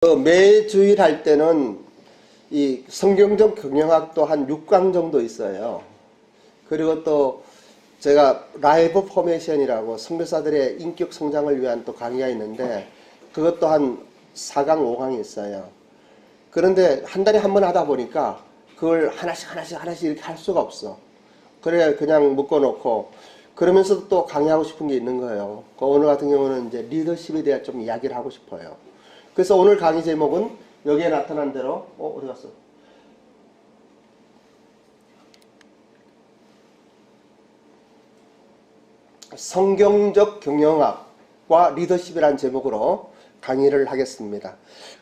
매 주일 할 때는 이 성경적 경영학도 한 6강 정도 있어요. 그리고 또 제가 라이브 포메이션이라고 선교사들의 인격 성장을 위한 또 강의가 있는데 그것도 한 4강, 5강이 있어요. 그런데 한 달에 한 번 하다 보니까 그걸 하나씩 이렇게 할 수가 없어. 그래 그냥 묶어놓고 그러면서도 또 강의하고 싶은 게 있는 거예요. 오늘 같은 경우는 이제 리더십에 대해 좀 이야기를 하고 싶어요. 그래서 오늘 강의 제목은 여기에 나타난 대로 어디 갔어? 성경적 경영학과 리더십이라는 제목으로 강의를 하겠습니다.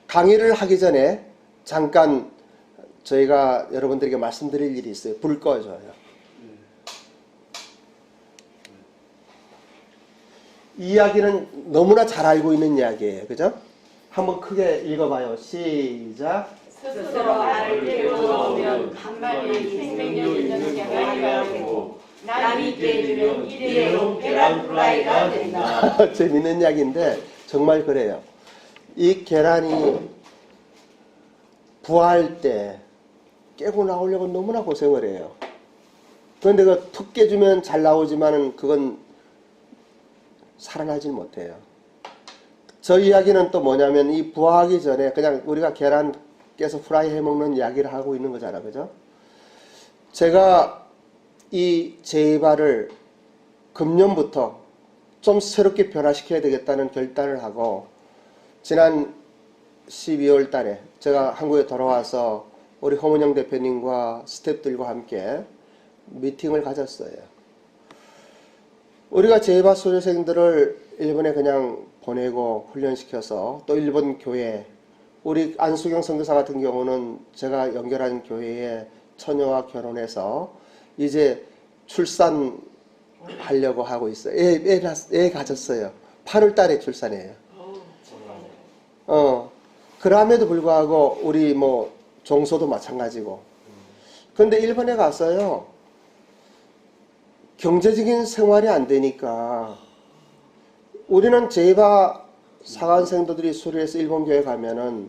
강의를 하기 전에 잠깐 저희가 여러분들에게 말씀드릴 일이 있어요. 불 꺼줘요. 이 이야기는 너무나 잘 알고 있는 이야기예요. 그죠? 한번 크게 읽어봐요. 시작. 스스로 나를 깨우면 간만에 생명력 있는 계란이가 되고 남이 깨주면 이대로 계란 프라이가 된다. 재밌는 이야기인데 정말 그래요. 이 계란이 부화할 때 깨고 나오려고 너무나 고생을 해요. 그런데 그 툭 깨주면 잘 나오지만은 그건 살아나질 못해요. 저 이야기는 또 뭐냐면 이 부화하기 전에 그냥 우리가 계란 깨서 프라이 해먹는 이야기를 하고 있는 거잖아. 그죠? 제가 이 제이바를 금년부터 좀 새롭게 변화시켜야 되겠다는 결단을 하고 지난 12월 달에 제가 한국에 돌아와서 우리 허문영 대표님과 스태프들과 함께 미팅을 가졌어요. 우리가 제이바 수료생들을 일본에 그냥 보내고 훈련시켜서 또 일본 교회, 우리 안수경 선교사 같은 경우는 제가 연결한 교회에 처녀와 결혼해서 이제 출산하려고 하고 있어요. 애 가졌어요. 8월 달에 출산해요. 그럼에도 불구하고 우리 뭐 종소도 마찬가지고. 그런데 일본에 가서요. 경제적인 생활이 안 되니까 우리는 제이바 사관생도들이 수료해서 일본 교회 가면은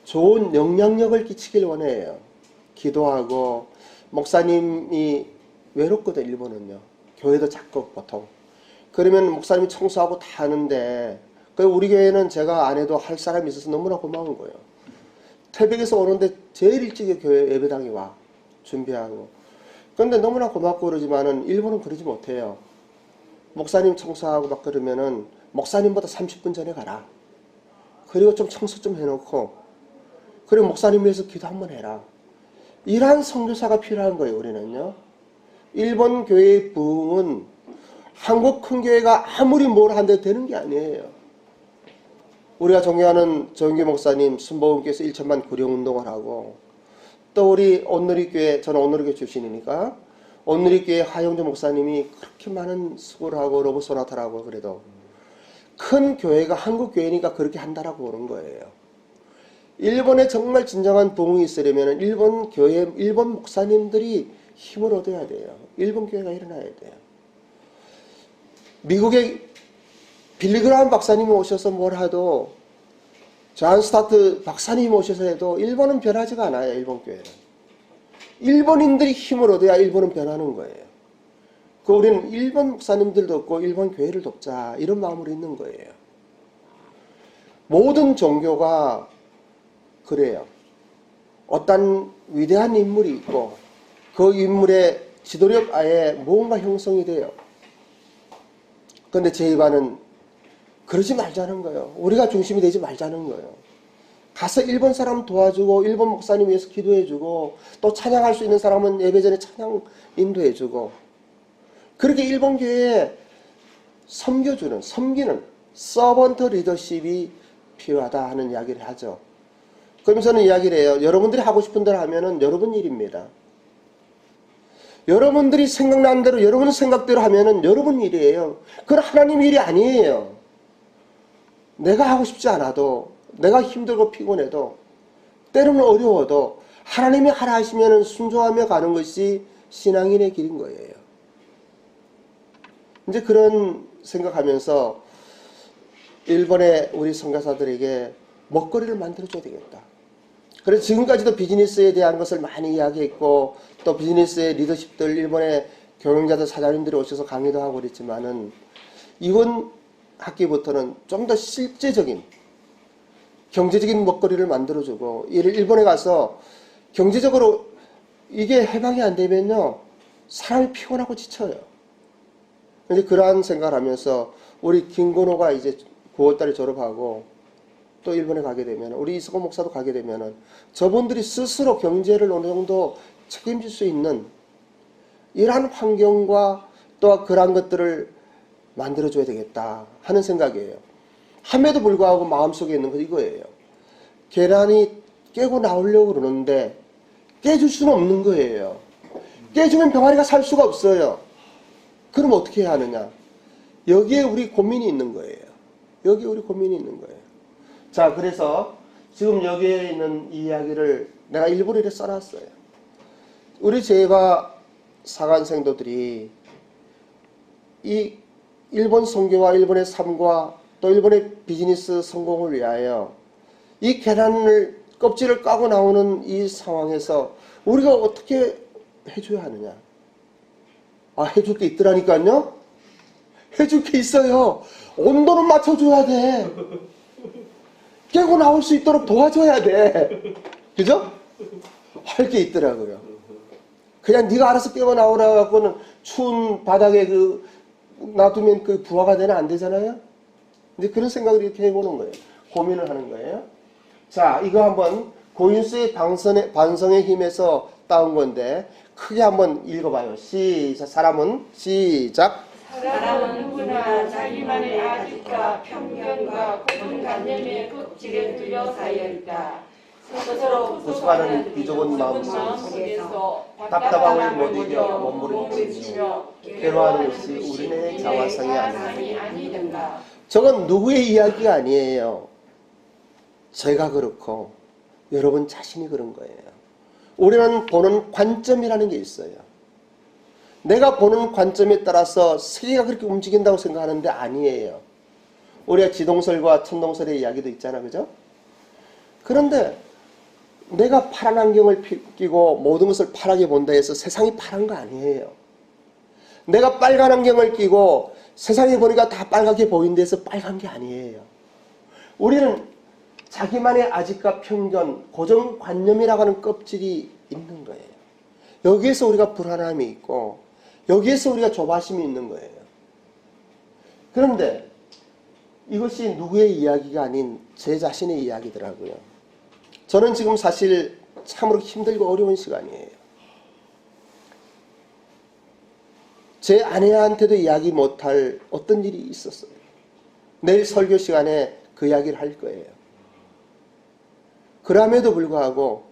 좋은 영향력을 끼치길 원해요. 기도하고 목사님이 외롭거든 일본은요. 교회도 작고 보통. 그러면 목사님이 청소하고 다 하는데 우리 교회는 제가 안 해도 할 사람이 있어서 너무나 고마운 거예요. 태백에서 오는데 제일 일찍 교회 예배당에 와 준비하고. 그런데 너무나 고맙고 그러지만은 일본은 그러지 못해요. 목사님 청소하고 막 그러면은 목사님보다 30분 전에 가라. 그리고 좀 청소 좀 해놓고 그리고 목사님 위해서 기도 한번 해라. 이러한 선교사가 필요한 거예요. 우리는요. 일본 교회의 부흥은 한국 큰 교회가 아무리 뭘 한다고 되는 게 아니에요. 우리가 존경하는 정규 목사님 순복음께서 1천만 구령운동을 하고 또 우리 온누리교회, 저는 온누리교회 출신이니까 온누리교회 하영주 목사님이 그렇게 많은 수고를 하고 로봇 소나타를 하고 그래도 큰 교회가 한국 교회니까 그렇게 한다라고 보는 거예요. 일본에 정말 진정한 부흥이 있으려면 일본 교회, 일본 목사님들이 힘을 얻어야 돼요. 일본 교회가 일어나야 돼요. 미국에 빌리그라함 박사님이 오셔서 뭘 해도 존 스타트 박사님이 오셔서 해도 일본은 변하지가 않아요. 일본 교회는. 일본인들이 힘을 얻어야 일본은 변하는 거예요. 우리는 일본 목사님들 돕고 일본 교회를 돕자 이런 마음으로 있는 거예요. 모든 종교가 그래요. 어떤 위대한 인물이 있고 그 인물의 지도력 아래 무언가 형성이 돼요. 그런데 제이바는 그러지 말자는 거예요. 우리가 중심이 되지 말자는 거예요. 가서 일본 사람 도와주고 일본 목사님 위해서 기도해주고 또 찬양할 수 있는 사람은 예배 전에 찬양 인도해주고 그렇게 일본 교회에 섬기는 서번트 리더십이 필요하다 하는 이야기를 하죠. 그러면서는 이야기를 해요. 여러분들이 하고 싶은 대로 하면은 여러분 일입니다. 여러분들이 생각나는 대로 여러분 생각대로 하면은 여러분 일이에요. 그건 하나님 일이 아니에요. 내가 하고 싶지 않아도 내가 힘들고 피곤해도 때로는 어려워도 하나님이 하라 하시면은 순종하며 가는 것이 신앙인의 길인 거예요. 이제 그런 생각하면서 일본의 우리 선교사들에게 먹거리를 만들어줘야 되겠다. 그래서 지금까지도 비즈니스에 대한 것을 많이 이야기했고 또 비즈니스의 리더십들 일본의 경영자들 사장님들이 오셔서 강의도 하고 그랬지만은 이번 학기부터는 좀 더 실제적인 경제적인 먹거리를 만들어주고 일본에 가서 경제적으로 이게 해방이 안 되면요 사람이 피곤하고 지쳐요. 근데 그러한 생각을 하면서 우리 김건호가 이제 9월달에 졸업하고 또 일본에 가게 되면 우리 이석호 목사도 가게 되면은 저분들이 스스로 경제를 어느 정도 책임질 수 있는 이러한 환경과 또 그러한 것들을 만들어줘야 되겠다 하는 생각이에요. 함에도 불구하고 마음속에 있는 건 이거예요. 계란이 깨고 나오려고 그러는데 깨줄 수는 없는 거예요. 깨주면 병아리가 살 수가 없어요. 그럼 어떻게 해야 하느냐? 여기에 우리 고민이 있는 거예요. 여기에 우리 고민이 있는 거예요. 자, 그래서 지금 여기에 있는 이 이야기를 내가 일부러 이렇게 써놨어요. 우리 제바 사관생도들이 이 일본 선교와 일본의 삶과 또 일본의 비즈니스 성공을 위하여 이 계란을 껍질을 까고 나오는 이 상황에서 우리가 어떻게 해줘야 하느냐? 아, 해줄 게 있더라니까요? 해줄 게 있어요. 온도는 맞춰줘야 돼. 깨고 나올 수 있도록 도와줘야 돼. 그죠? 할 게 있더라고요. 그냥 네가 알아서 깨고 나오라 갖고는 추운 바닥에 놔두면 그 부하가 되나 안 되잖아요? 이제 그런 생각을 이렇게 해보는 거예요. 고민을 하는 거예요. 자, 이거 한번 고인수의 반성의 힘에서 따온 건데 크게 한번 읽어봐요. 시작. 사람은 시작. 사람은 누구나 자기만의 아집과 편견과 고정관념의 껍질에 둘러싸여 있다. 스스로 구속하는 비좁은 마음 속에서 답답함을 못 이겨 몸부림치며 괴로워하는 것이 우리네 자화상이 아니든가. 저건 누구의 이야기가 아니에요. 제가 그렇고 여러분 자신이 그런 거예요. 우리는 보는 관점이라는 게 있어요. 내가 보는 관점에 따라서 세계가 그렇게 움직인다고 생각하는데 아니에요. 우리가 지동설과 천동설의 이야기도 있잖아, 그죠? 그런데 내가 파란 안경을 끼고 모든 것을 파랗게 본다 해서 세상이 파란 거 아니에요. 내가 빨간 안경을 끼고 세상에 보니까 다 빨갛게 보인다 해서 빨간 게 아니에요. 우리는 자기만의 아집과 편견, 고정관념이라고 하는 껍질이 있는 거예요. 여기에서 우리가 불안함이 있고 여기에서 우리가 조바심이 있는 거예요. 그런데 이것이 누구의 이야기가 아닌 제 자신의 이야기더라고요. 저는 지금 사실 참으로 힘들고 어려운 시간이에요. 제 아내한테도 이야기 못할 어떤 일이 있었어요. 내일 설교 시간에 그 이야기를 할 거예요. 그럼에도 불구하고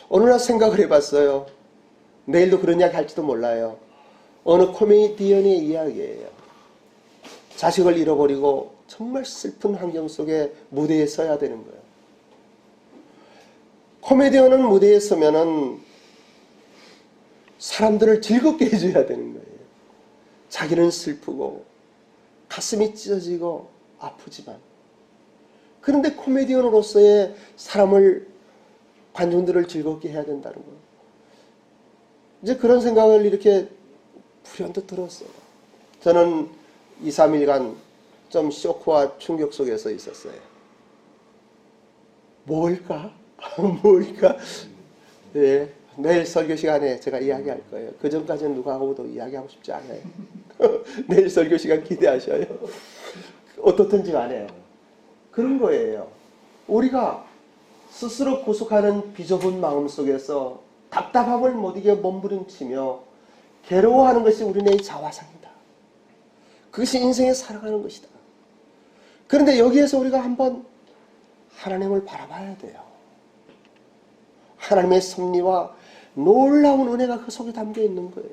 어느 날 생각을 해봤어요. 내일도 그런 이야기 할지도 몰라요. 어느 코미디언의 이야기예요. 자식을 잃어버리고 정말 슬픈 환경 속에 무대에 서야 되는 거예요. 코미디언은 무대에 서면은 사람들을 즐겁게 해줘야 되는 거예요. 자기는 슬프고 가슴이 찢어지고 아프지만 그런데 코미디언으로서의 사람을 관중들을 즐겁게 해야 된다는 거예요. 이제 그런 생각을 이렇게 불현듯 들었어요. 저는 2, 3일간 좀 쇼크와 충격 속에서 있었어요. 뭘까? 뭘까? 예, 내일 설교 시간에 제가 이야기할 거예요. 그 전까지는 누구하고도 이야기하고 싶지 않아요. 내일 설교 시간 기대하셔요. 어떻든지 간에 그런 거예요. 우리가 스스로 구속하는 비좁은 마음 속에서 답답함을 못 이겨 몸부림치며 괴로워하는 것이 우리네 자화상이다. 그것이 인생에 살아가는 것이다. 그런데 여기에서 우리가 한번 하나님을 바라봐야 돼요. 하나님의 섭리와 놀라운 은혜가 그 속에 담겨 있는 거예요.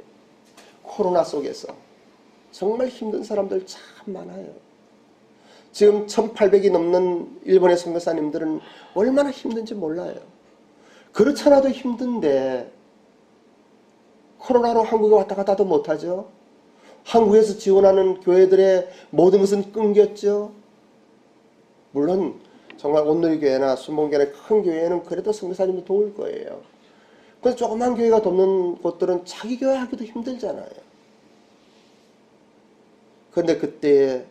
코로나 속에서 정말 힘든 사람들 참 많아요. 지금 1800이 넘는 일본의 선교사님들은 얼마나 힘든지 몰라요. 그렇잖아도 힘든데 코로나로 한국에 왔다 갔다도 못하죠. 한국에서 지원하는 교회들의 모든 것은 끊겼죠. 물론 정말 온누리교회나 순복음교회나 큰 교회는 그래도 선교사님이 도울 거예요. 근데 조그만 교회가 돕는 곳들은 자기 교회 하기도 힘들잖아요. 그런데 그때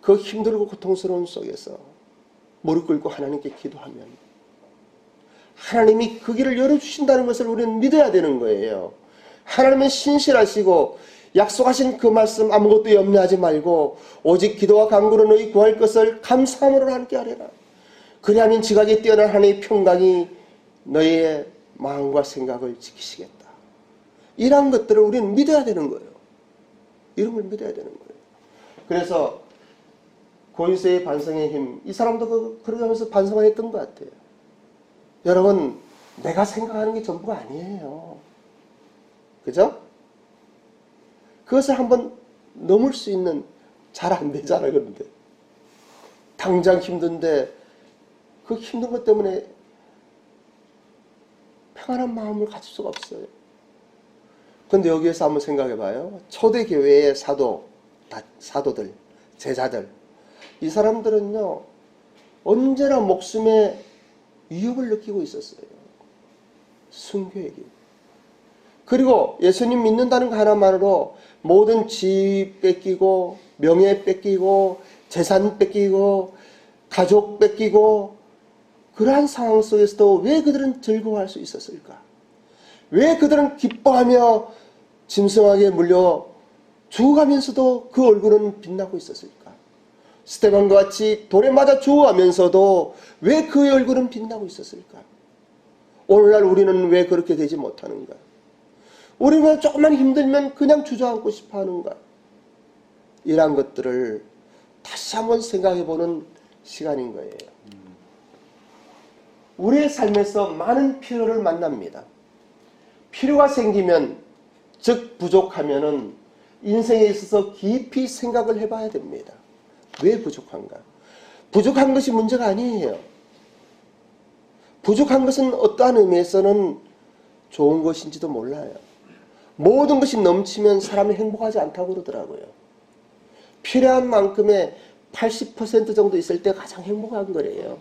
그 힘들고 고통스러운 속에서 무릎 꿇고 하나님께 기도하면 하나님이 그 길을 열어주신다는 것을 우리는 믿어야 되는 거예요. 하나님은 신실하시고 약속하신 그 말씀 아무것도 염려하지 말고 오직 기도와 간구로 너희 구할 것을 감사함으로 함께 하리라. 그리하면 지각이 뛰어난 하나님의 평강이 너희의 마음과 생각을 지키시겠다. 이런 것들을 우리는 믿어야 되는 거예요. 이런 걸 믿어야 되는 거예요. 그래서 고유세의 반성의 힘, 이 사람도 그러게 하면서 반성을 했던 것 같아요. 여러분, 내가 생각하는 게 전부가 아니에요. 그죠? 그것을 한번 넘을 수 있는, 잘 안 되잖아요, 그런데. 당장 힘든데, 그 힘든 것 때문에 평안한 마음을 가질 수가 없어요. 그런데 여기에서 한번 생각해 봐요. 초대교회의 사도들, 제자들. 이 사람들은요, 언제나 목숨에 위협을 느끼고 있었어요. 순교에게. 그리고 예수님 믿는다는 거 하나만으로 모든 지위 뺏기고, 명예 뺏기고, 재산 뺏기고, 가족 뺏기고, 그러한 상황 속에서도 왜 그들은 즐거워할 수 있었을까? 왜 그들은 기뻐하며 짐승에게 물려 죽어가면서도 그 얼굴은 빛나고 있었을까? 스데반과 같이 돌에 맞아 죽어가면서도 왜 그의 얼굴은 빛나고 있었을까? 오늘날 우리는 왜 그렇게 되지 못하는가? 우리는 왜 조금만 힘들면 그냥 주저앉고 싶어 하는가? 이러한 것들을 다시 한번 생각해보는 시간인 거예요. 우리의 삶에서 많은 필요를 만납니다. 필요가 생기면, 즉 부족하면은 인생에 있어서 깊이 생각을 해봐야 됩니다. 왜 부족한가? 부족한 것이 문제가 아니에요. 부족한 것은 어떠한 의미에서는 좋은 것인지도 몰라요. 모든 것이 넘치면 사람이 행복하지 않다고 그러더라고요. 필요한 만큼의 80% 정도 있을 때 가장 행복한 거래요.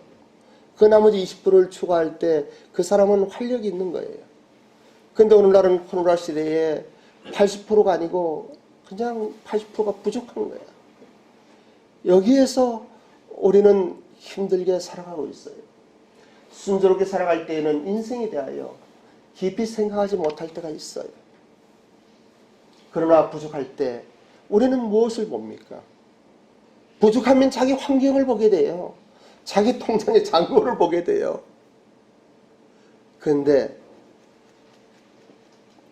그 나머지 20%를 추가할 때 그 사람은 활력이 있는 거예요. 근데 오늘날은 코로나 시대에 80%가 아니고 그냥 80%가 부족한 거야. 여기에서 우리는 힘들게 살아가고 있어요. 순조롭게 살아갈 때에는 인생에 대하여 깊이 생각하지 못할 때가 있어요. 그러나 부족할 때 우리는 무엇을 봅니까? 부족하면 자기 환경을 보게 돼요. 자기 통장의 잔고를 보게 돼요. 그런데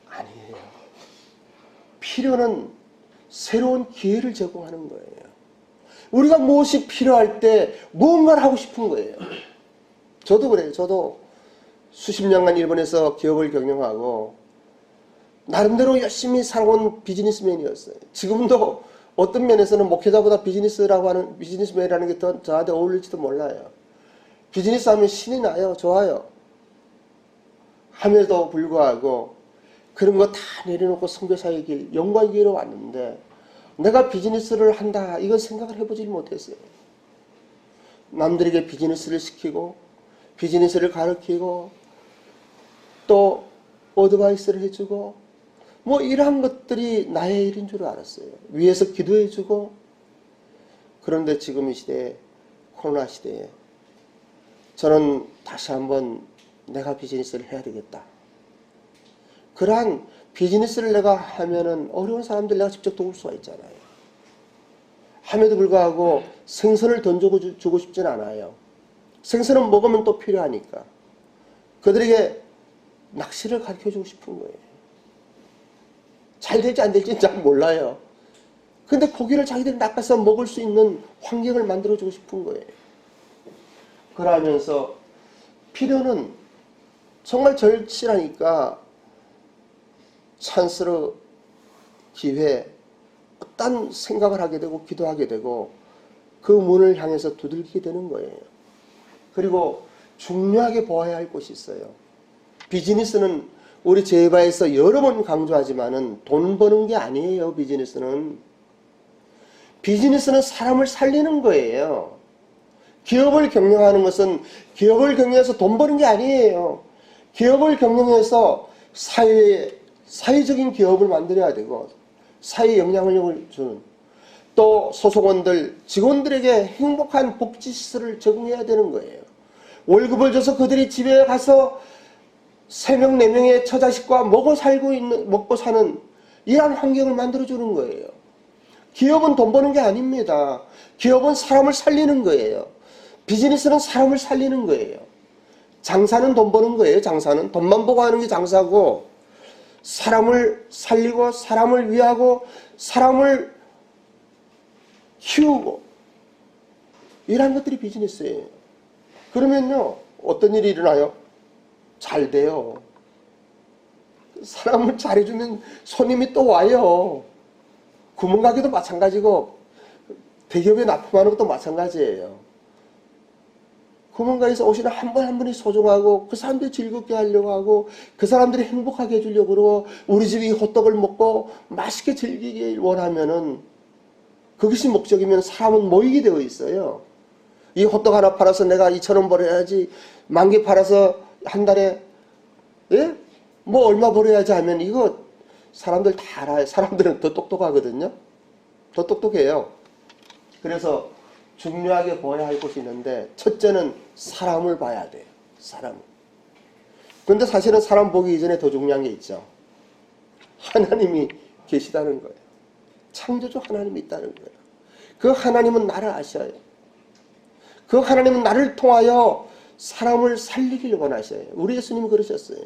아니에요. 필요는 새로운 기회를 제공하는 거예요. 우리가 무엇이 필요할 때 무언가를 하고 싶은 거예요. 저도 그래요. 저도 수십 년간 일본에서 기업을 경영하고 나름대로 열심히 살아온 비즈니스맨이었어요. 지금도 어떤 면에서는 목회자보다 비즈니스맨이라는 게 더 저한테 어울릴지도 몰라요. 비즈니스 하면 신이 나요. 좋아요. 함에도 불구하고 그런 거 다 내려놓고 선교사의 길, 영광의 길로 왔는데 내가 비즈니스를 한다, 이건 생각을 해보지 못했어요. 남들에게 비즈니스를 시키고 비즈니스를 가르치고 또 어드바이스를 해주고 뭐 이러한 것들이 나의 일인 줄 알았어요. 위에서 기도해주고. 그런데 지금 이 시대에, 코로나 시대에 저는 다시 한번 내가 비즈니스를 해야 되겠다. 그러한 비즈니스를 내가 하면은 어려운 사람들 내가 직접 도울 수가 있잖아요. 함에도 불구하고 생선을 던져주고 싶진 않아요. 생선은 먹으면 또 필요하니까. 그들에게 낚시를 가르쳐주고 싶은 거예요. 잘 될지 안 될지는 잘 몰라요. 근데 고기를 자기들이 낚아서 먹을 수 있는 환경을 만들어주고 싶은 거예요. 그러면서 필요는 정말 절실하니까 찬스로 기회, 어떤 생각을 하게 되고 기도하게 되고 그 문을 향해서 두들기게 되는 거예요. 그리고 중요하게 보아야 할 것이 있어요. 비즈니스는 우리 제바에서 여러 번 강조하지만은 돈 버는 게 아니에요. 비즈니스는 사람을 살리는 거예요. 기업을 경영하는 것은 기업을 경영해서 돈 버는 게 아니에요. 기업을 경영해서 사회적인 기업을 만들어야 되고 사회 영향력을 주는, 또 소속원들, 직원들에게 행복한 복지시설을 제공해야 되는 거예요. 월급을 줘서 그들이 집에 가서 3명, 4명의 처자식과 먹고 사는 이러한 환경을 만들어주는 거예요. 기업은 돈 버는 게 아닙니다. 기업은 사람을 살리는 거예요. 비즈니스는 사람을 살리는 거예요. 장사는 돈 버는 거예요. 장사는 돈만 보고 하는 게 장사고, 사람을 살리고 사람을 위하고 사람을 키우고 이런 것들이 비즈니스예요. 그러면요 어떤 일이 일어나요? 잘 돼요. 사람을 잘해주면 손님이 또 와요. 구멍가게도 마찬가지고 대기업에 납품하는 것도 마찬가지예요. 구멍가게에서 오시는 한 분 한 분이 소중하고 그 사람들이 즐겁게 하려고 하고 그 사람들이 행복하게 해주려고 그러고 우리 집이 호떡을 먹고 맛있게 즐기길 원하면은 그것이 목적이면 사람은 모이게 되어 있어요. 이 호떡 하나 팔아서 내가 2,000원 벌어야지, 10,000개 팔아서 한 달에 뭐 얼마 벌어야지 하면 이거 사람들 다 알아요. 사람들은 더 똑똑하거든요. 더 똑똑해요. 그래서 중요하게 보아야 할 것이 있는데 첫째는 사람을 봐야 돼요. 사람. 그런데 사실은 사람 보기 이전에 더 중요한 게 있죠. 하나님이 계시다는 거예요. 창조주 하나님이 있다는 거예요. 그 하나님은 나를 아셔요. 그 하나님은 나를 통하여 사람을 살리기를 원하셔요. 우리 예수님은 그러셨어요.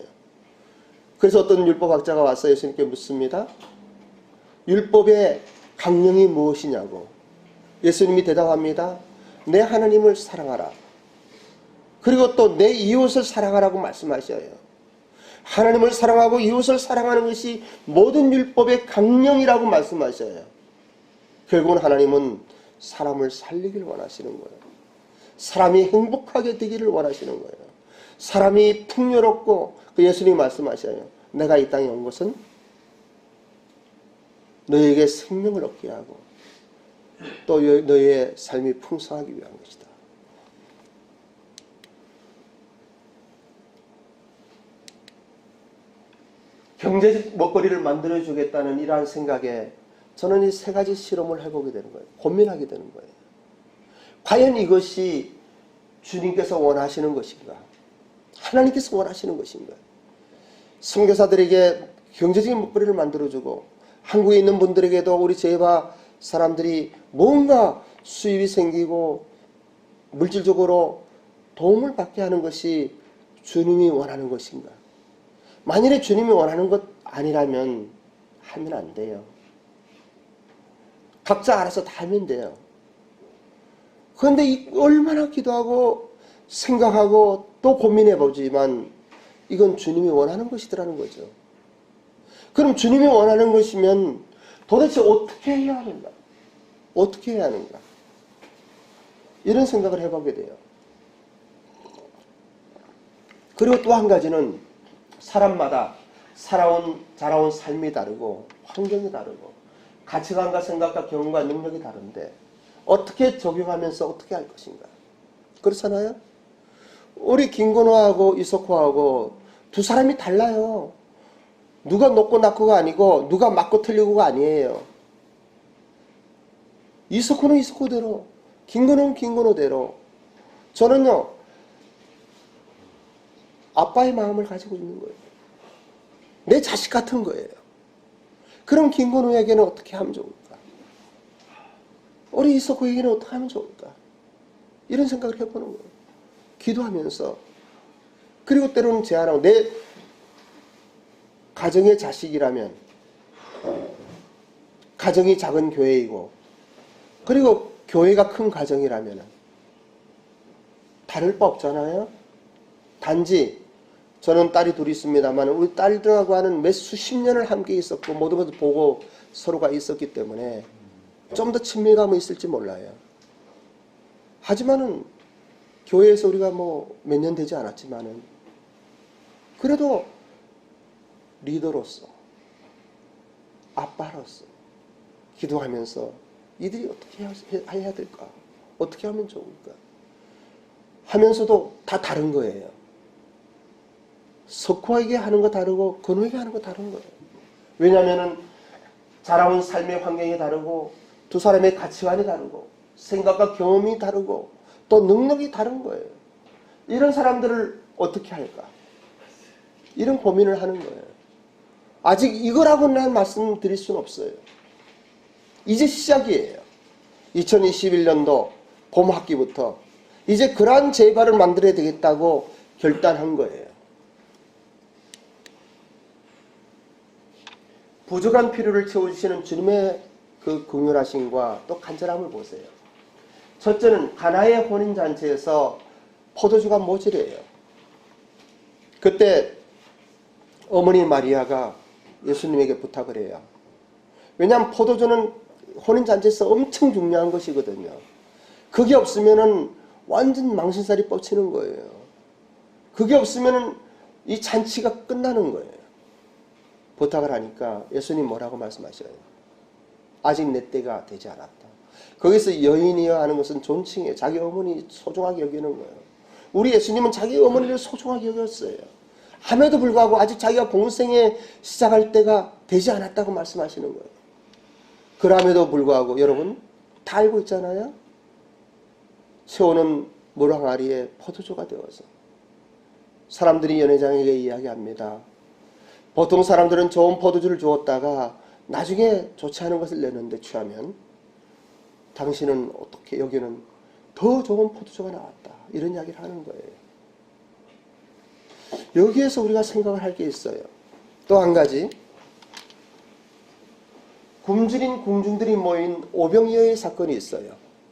그래서 어떤 율법학자가 와서 예수님께 묻습니다. 율법의 강령이 무엇이냐고. 예수님이 대답합니다. 내 하나님을 사랑하라. 그리고 또 내 이웃을 사랑하라고 말씀하셔요. 하나님을 사랑하고 이웃을 사랑하는 것이 모든 율법의 강령이라고 말씀하셔요. 결국은 하나님은 사람을 살리기를 원하시는 거예요. 사람이 행복하게 되기를 원하시는 거예요. 사람이 풍요롭고, 그 예수님이 말씀하셔요. 내가 이 땅에 온 것은 너에게 생명을 얻게 하고 또 너의 삶이 풍성하기 위한 것이다. 경제적 먹거리를 만들어주겠다는 이러한 생각에 저는 이 3가지 실험을 해보게 되는 거예요. 고민하게 되는 거예요. 과연 이것이 주님께서 원하시는 것인가? 하나님께서 원하시는 것인가? 선교사들에게 경제적인 먹거리를 만들어주고 한국에 있는 분들에게도 우리 제바 사람들이 뭔가 수입이 생기고 물질적으로 도움을 받게 하는 것이 주님이 원하는 것인가? 만일에 주님이 원하는 것 아니라면 하면 안 돼요. 각자 알아서 다 하면 돼요. 그런데 얼마나 기도하고 생각하고 또 고민해 보지만 이건 주님이 원하는 것이더라는 거죠. 그럼 주님이 원하는 것이면 도대체 어떻게 해야 하는가? 어떻게 해야 하는가? 이런 생각을 해보게 돼요. 그리고 또 한 가지는 사람마다 자라온 삶이 다르고 환경이 다르고 가치관과 생각과 경험과 능력이 다른데 어떻게 적용하면서 어떻게 할 것인가? 그렇잖아요? 우리 김건호하고 이석호하고 두 사람이 달라요. 누가 높고 낮고가 아니고 누가 맞고 틀리고가 아니에요. 이석호는 이석호대로, 김건호는 김건호대로. 저는요 아빠의 마음을 가지고 있는 거예요. 내 자식 같은 거예요. 그럼 김건호에게는 어떻게 하면 좋을까? 우리 이석호에게는 어떻게 하면 좋을까? 이런 생각을 해보는 거예요. 기도하면서. 그리고 때로는 제안하고, 내 가정의 자식이라면 가정이 작은 교회이고 그리고 교회가 큰 가정이라면 다를 바 없잖아요. 단지 저는 딸이 둘이 있습니다만 우리 딸들하고 하는 몇 수십 년을 함께 있었고 모든 것을 보고 서로가 있었기 때문에 좀 더 친밀감이 있을지 몰라요. 하지만은 교회에서 우리가 뭐 몇 년 되지 않았지만은 그래도 리더로서 아빠로서 기도하면서 이들이 어떻게 해야 될까? 어떻게 하면 좋을까? 하면서도 다 다른 거예요. 석호에게 하는 거 다르고 건우에게 하는 거 다른 거예요. 왜냐하면 자라온 삶의 환경이 다르고 두 사람의 가치관이 다르고 생각과 경험이 다르고 또 능력이 다른 거예요. 이런 사람들을 어떻게 할까? 이런 고민을 하는 거예요. 아직 이거라고는 말씀드릴 수는 없어요. 이제 시작이에요. 2021년도 봄 학기부터 이제 그러한 제발을 만들어야 되겠다고 결단한 거예요. 부족한 필요를 채워주시는 주님의 그 긍휼하심과 또 간절함을 보세요. 첫째는 가나의 혼인잔치에서 포도주가 모자래요. 그때 어머니 마리아가 예수님에게 부탁을 해요. 왜냐하면 포도주는 혼인잔치에서 엄청 중요한 것이거든요. 그게 없으면은 완전 망신살이 뻗치는 거예요. 그게 없으면은 이 잔치가 끝나는 거예요. 부탁을 하니까 예수님 뭐라고 말씀하셔요? 아직 내 때가 되지 않았다. 거기서 여인이여 하는 것은 존칭이에요. 자기 어머니 소중하게 여기는 거예요. 우리 예수님은 자기 어머니를 소중하게 여겼어요. 함에도 불구하고 아직 자기가 공생에 시작할 때가 되지 않았다고 말씀하시는 거예요. 그럼에도 불구하고 여러분 다 알고 있잖아요. 세우는 물항아리에 포도주가 되어서 사람들이 연회장에게 이야기합니다. 보통 사람들은 좋은 포도주를 주었다가 나중에 좋지 않은 것을 내는데 취하면 당신은 어떻게 여기는 더 좋은 포도주가 나왔다. 이런 이야기를 하는 거예요. 여기에서 우리가 생각을 할 게 있어요. 또 한 가지. 굶주린 궁중들이 모인 오병이어의 사건이 있어요.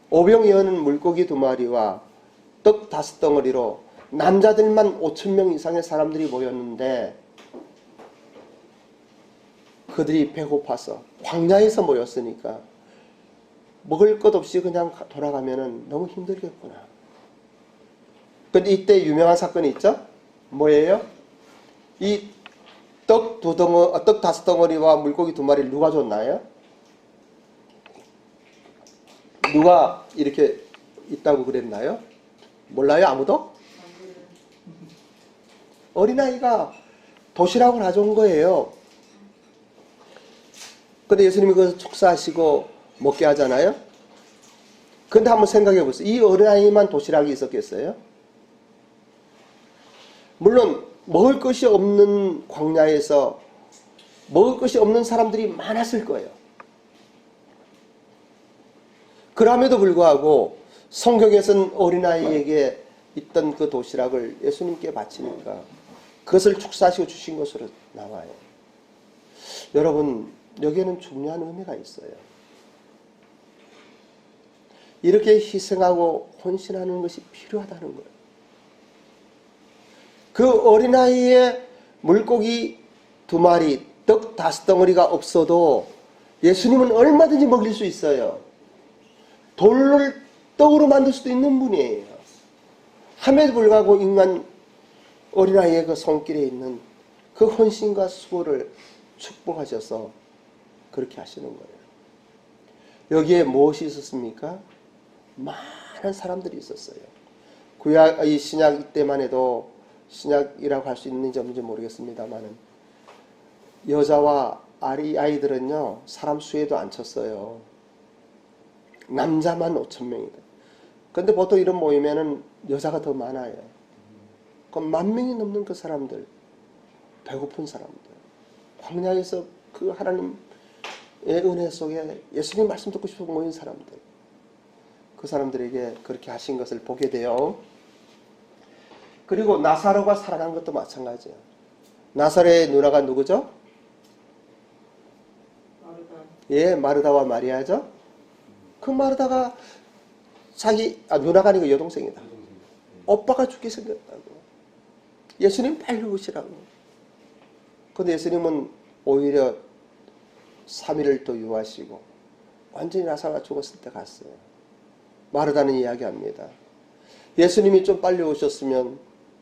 오병이어는 물고기 2마리와 떡 5덩어리로 남자들만 5,000명 이상의 사람들이 모였는데 그들이 배고파서 광야에서 모였으니까 먹을 것 없이 그냥 돌아가면 너무 힘들겠구나. 근데 이때 유명한 사건이 있죠? 뭐예요? 이 떡 5덩어리와 물고기 2마리를 누가 줬나요? 누가 이렇게 있다고 그랬나요? 몰라요? 아무도? 어린아이가 도시락을 가져온 거예요. 근데 예수님이 그것을 축사하시고 먹게 하잖아요. 근데 한번 생각해 보세요. 이 어린아이만 도시락이 있었겠어요? 물론 먹을 것이 없는 광야에서 먹을 것이 없는 사람들이 많았을 거예요. 그럼에도 불구하고 성경에서는 어린아이에게 있던 그 도시락을 예수님께 바치니까 그것을 축사하시고 주신 것으로 나와요. 여러분, 여기에는 중요한 의미가 있어요. 이렇게 희생하고 헌신하는 것이 필요하다는 거예요. 그 어린아이의 물고기 2마리, 떡 5덩어리가 없어도 예수님은 얼마든지 먹일 수 있어요. 돌을 떡으로 만들 수도 있는 분이에요. 함에도 불구하고 인간 어린아이의 그 손길에 있는 그 헌신과 수고를 축복하셔서 그렇게 하시는 거예요. 여기에 무엇이 있었습니까? 많은 사람들이 있었어요. 구약, 이 신약 이때만 해도 신약이라고 할 수 있는지 없는지 모르겠습니다만은 여자와 아이들은요 사람 수에도 안 쳤어요. 남자만 5,000명이다. 그런데 보통 이런 모임에는 여자가 더 많아요. 그럼 10,000명이 넘는 그 사람들, 배고픈 사람들, 광야에서 그 하나님의 은혜 속에 예수님 말씀 듣고 싶어 모인 사람들, 그 사람들에게 그렇게 하신 것을 보게 돼요. 그리고 나사로가 살아난 것도 마찬가지예요. 나사로의 누나가 누구죠? 예, 마르다와 마리아죠. 그 마르다가 누나가 아니고 여동생이다. 오빠가 죽게 생겼다고. 예수님 빨리 오시라고. 근데 예수님은 오히려 3일을 더 유하시고 완전히 나사로가 죽었을 때 갔어요. 마르다는 이야기합니다. 예수님이 좀 빨리 오셨으면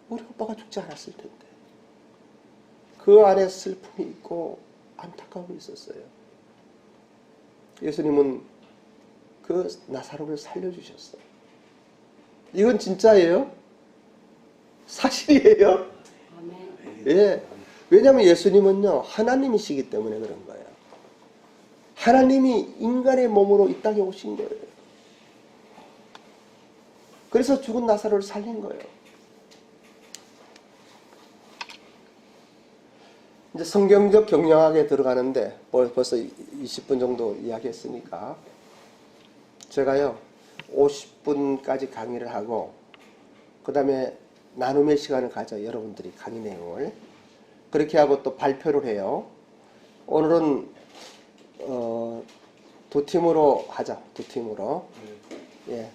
우리 오빠가 죽지 않았을 텐데. 그 안에 슬픔이 있고 안타까움이 있었어요. 예수님은 그 나사로를 살려주셨어요. 이건 진짜예요. 사실이에요. 아멘. 예. 왜냐하면 예수님은요, 하나님이시기 때문에 그런 거예요. 하나님이 인간의 몸으로 이 땅에 오신 거예요. 그래서 죽은 나사로를 살린 거예요. 이제 성경적 경영학에 들어가는데 벌써 20분 정도 이야기했으니까 제가요 50분까지 강의를 하고 그 다음에 나눔의 시간을 가져 여러분들이 강의 내용을 그렇게 하고 또 발표를 해요. 오늘은 두 팀으로 하자. 두 팀으로. 예.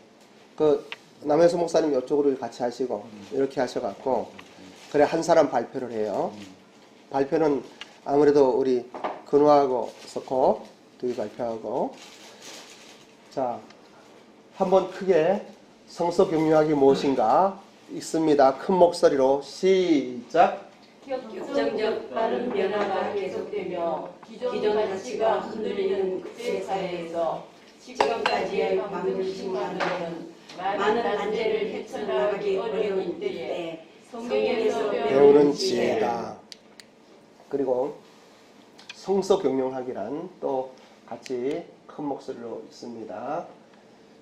그 남혜수 목사님 이쪽으로 같이 하시고 이렇게 하셔갖고 그래 한 사람 발표를 해요. 발표는 아무래도 우리 근호하고 석호 둘이 발표하고 자 한번 크게 성서경영학이 무엇인가 있습니다. 큰 목소리로 시작. 격정적 빠른 변화가 계속되며 기존 가치가 흔들리는 국제 사회에서 지금까지의 방정식만으로는 많은 난제를 헤쳐나가기 어려운 때에 성경에서 배우는 지혜다. 그리고 성서경영학이란 또 같이 큰 목소리로 있습니다.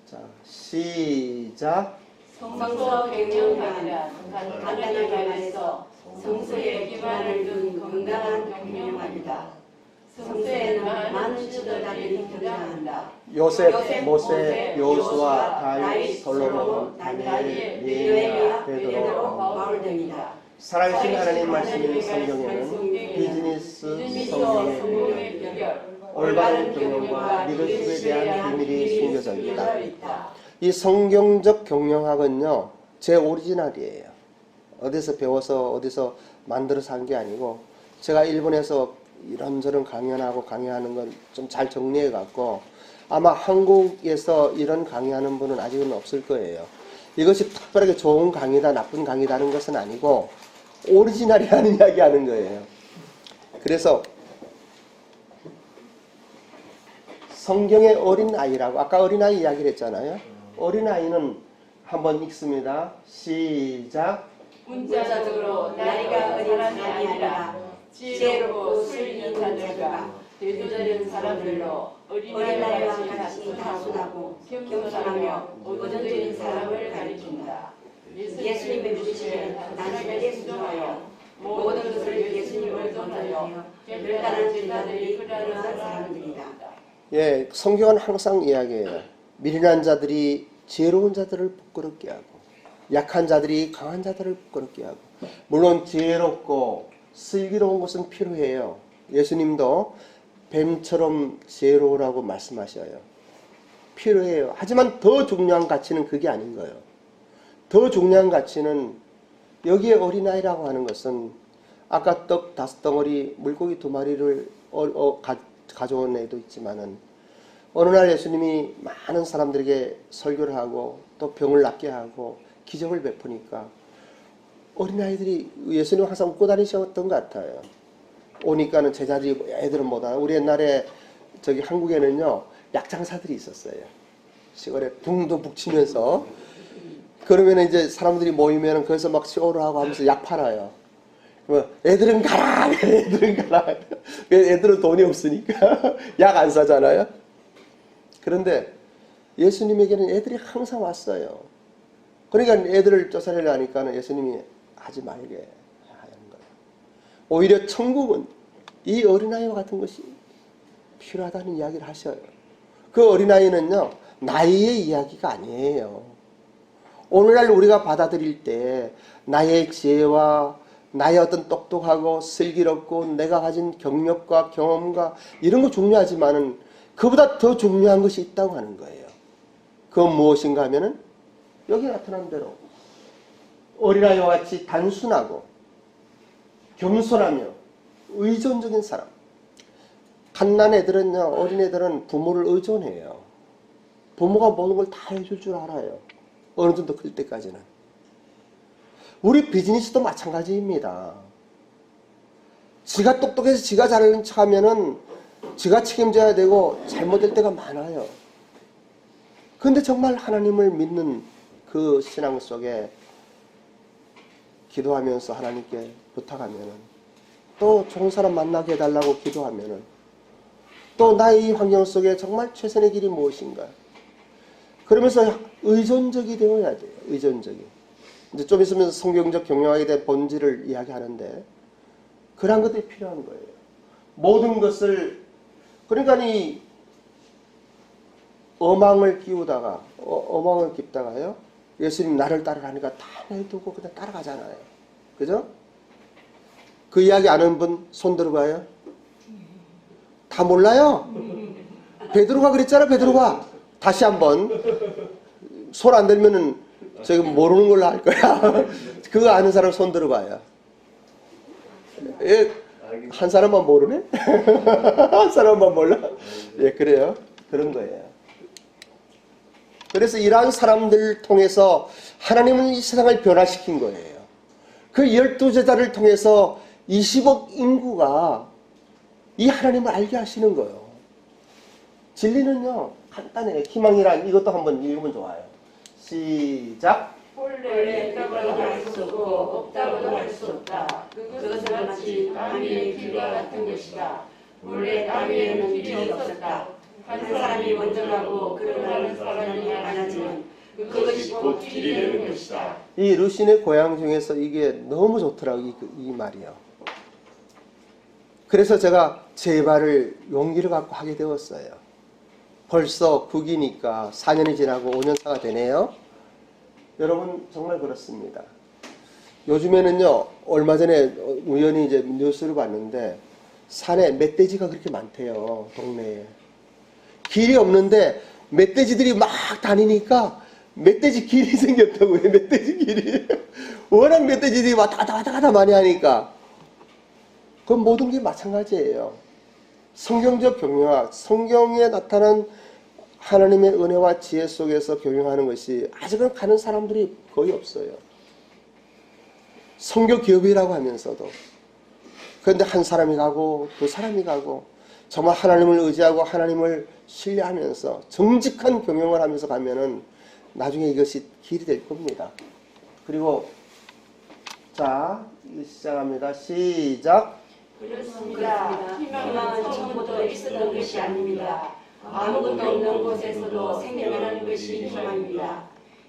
자 시작. 성서경영학이란 간단하게 말해서 성서에 기반을 둔 건강한 경영학이다. 성서에는 많은 지도자들이 등장한다. 요셉, 모세, 요수아, 다윗, 솔로몬, 다니엘, 예레미야, 베드로, 바울 등이다. 살아계신 하나님 말씀인 성경에는 비즈니스 성공의 비결, 올바른 경영과 리더십에 대한 비밀이 숨겨져 있다. 이 성경적 경영학은요 제 오리지널이에요. 어디서 배워서 어디서 만들어서 한 게 아니고 제가 일본에서 이런저런 강연하고 강의하는 건 좀 잘 정리해 갖고 아마 한국에서 이런 강의하는 분은 아직은 없을 거예요. 이것이 특별하게 좋은 강의다 나쁜 강의다는 것은 아니고 오리지널이라는 이야기 하는 거예요. 그래서 성경의 어린아이라고 아까 어린아이 이야기를 했잖아요. 어린아이는 한번 읽습니다. 시작. 문자적으로 나이가 어린 사람이 아니라 지혜롭고 슬기 자들과 되도저는 사람들로 어린아이와 같이 단순하고 겸손하며 모든적인 사람을 가리킨다. 예수님의 부르심에 단순하게 순종하여 모든 것을 예수님을 의존하여 별다른 제자들이 그러한 사람들이다. 예, 성경은 항상 이야기해요. 미련한 자들이 지혜로운 자들을 부끄럽게 하고 약한 자들이 강한 자들을 부끄럽게 하고 물론 지혜롭고 슬기로운 것은 필요해요. 예수님도 뱀처럼 지혜로우라고 말씀하셔요. 필요해요. 하지만 더 중요한 가치는 그게 아닌 거예요. 더 중요한 가치는 여기에 어린아이라고 하는 것은 아까 떡 5덩어리 물고기 2마리를 가져온 애도 있지만은 어느 날 예수님이 많은 사람들에게 설교를 하고 또 병을 낫게 하고 기적을 베푸니까 어린아이들이 예수님 항상 웃고 다니셨던 것 같아요. 오니까는 제자들이 애들은 못하나 우리 옛날에 저기 한국에는요 약장사들이 있었어요. 시골에 붕도 북치면서 그러면 이제 사람들이 모이면 거기서 막 쇼를 하고 하면서 약 팔아요. 애들은 가라, 애들은 가라. 애들은 돈이 없으니까 약 안 사잖아요. 그런데 예수님에게는 애들이 항상 왔어요. 그러니까 애들을 쫓아내려 하니까는 예수님이 하지 말게 하는 거예요. 오히려 천국은 이 어린아이와 같은 것이 필요하다는 이야기를 하셔요. 그 어린아이는요, 나이의 이야기가 아니에요. 오늘날 우리가 받아들일 때 나의 지혜와 나의 어떤 똑똑하고 슬기롭고 내가 가진 경력과 경험과 이런 거 중요하지만은 그보다 더 중요한 것이 있다고 하는 거예요. 그건 무엇인가 하면은 여기 나타난 대로 어린아이와 같이 단순하고 겸손하며 의존적인 사람. 갓난 애들은요, 어린애들은 부모를 의존해요. 부모가 모든 걸 다 해줄 줄 알아요. 어느 정도 클 때까지는. 우리 비즈니스도 마찬가지입니다. 지가 똑똑해서 지가 잘하는 척 하면은 지가 책임져야 되고 잘못될 때가 많아요. 그런데 정말 하나님을 믿는 그 신앙 속에 기도하면서 하나님께 부탁하면은, 또 좋은 사람 만나게 해달라고 기도하면은, 또 나의 이 환경 속에 정말 최선의 길이 무엇인가, 그러면서 의존적이 되어야 돼요. 의존적이. 이제 좀 있으면 성경적 경영학에 대한 본질을 이야기하는데, 그러한 것들이 필요한 거예요. 모든 것을, 그러니까 이 어망을 끼우다가, 어망을 깁다가요, 예수님 나를 따르라니까 다 내두고 그냥 따라가잖아요. 그죠? 그 이야기 아는 분 손 들어봐요. 다 몰라요? 베드로가 그랬잖아, 베드로가. 다시 한번. 손 안 들면은 지금 모르는 걸로 할 거야. 그거 아는 사람 손 들어봐요. 예, 한 사람만 모르네? 한 사람만 몰라? 예, 그래요. 그런 거예요. 그래서 이러한 사람들을 통해서 하나님은 이 세상을 변화시킨 거예요. 그 12제자를 통해서 20억 인구가 이 하나님을 알게 하시는 거예요. 진리는요, 간단해요. 희망이란 이것도 한번 읽으면 좋아요. 시작. 본래 있다고도 할 수 없고 없다고도 할 수 없다. 그것은 마치 땅 위의 길과 같은 것이다. 본래 땅 위에는 길이 없었다. 한 사람이 먼저 가고 그러는 사람이 많아지면 그것이 곧 길이 되는 것이다. 이 루신의 고향 중에서 이게 너무 좋더라고요. 이 말이요. 그래서 제가 제발을 용기를 갖고 하게 되었어요. 벌써 9기니까 4년이 지나고 5년차가 되네요. 여러분 정말 그렇습니다. 요즘에는요, 얼마 전에 우연히 이제 뉴스를 봤는데 산에 멧돼지가 그렇게 많대요. 동네에. 길이 없는데 멧돼지들이 막 다니니까 멧돼지 길이 생겼다고요. 멧돼지 길이. 워낙 멧돼지들이 왔다 갔다 많이 하니까. 그건 모든 게 마찬가지예요. 성경적 경영학, 성경에 나타난 하나님의 은혜와 지혜 속에서 경영하는 것이 아직은 가는 사람들이 거의 없어요. 성교 기업이라고 하면서도. 그런데 한 사람이 가고 두 사람이 가고 정말 하나님을 의지하고 하나님을 신뢰하면서 정직한 경영을 하면서 가면은 나중에 이것이 길이 될 겁니다. 그리고 자, 시작합니다. 시작. 그렇습니다. 희망은 처음부터 있었던 것이 아닙니다. 아무것도 없는 곳에서도 생겨나는 것이 희망입니다.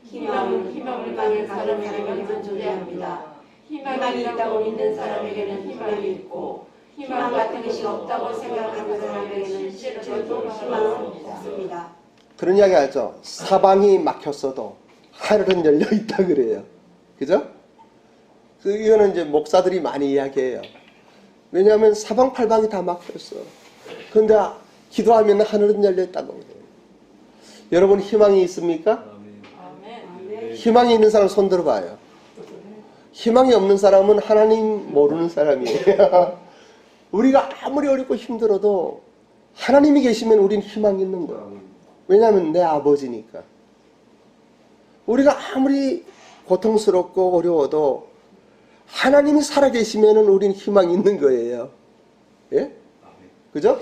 희망은 희망을 가는 사람에게만 존재합니다. 희망이 있다고 믿는 사람에게는 희망이 있고 희망 같은 것이 없다고 생각하는 사람에게는 절대로 희망은 없습니다. 그런 이야기 알죠? 사방이 막혔어도 하늘은 열려 있다 그래요. 그죠? 이거는 이제 목사들이 많이 이야기해요. 왜냐하면 사방팔방이 다 막혔어. 그런데 기도하면 하늘은 열려 있다고 그래요. 여러분 희망이 있습니까? 아멘. 희망이 있는 사람 손 들어봐요. 희망이 없는 사람은 하나님 모르는 사람이에요. 우리가 아무리 어렵고 힘들어도 하나님이 계시면 우린 희망이 있는 거예요. 왜냐하면 내 아버지니까. 우리가 아무리 고통스럽고 어려워도 하나님이 살아계시면 우린 희망이 있는 거예요. 예? 그죠?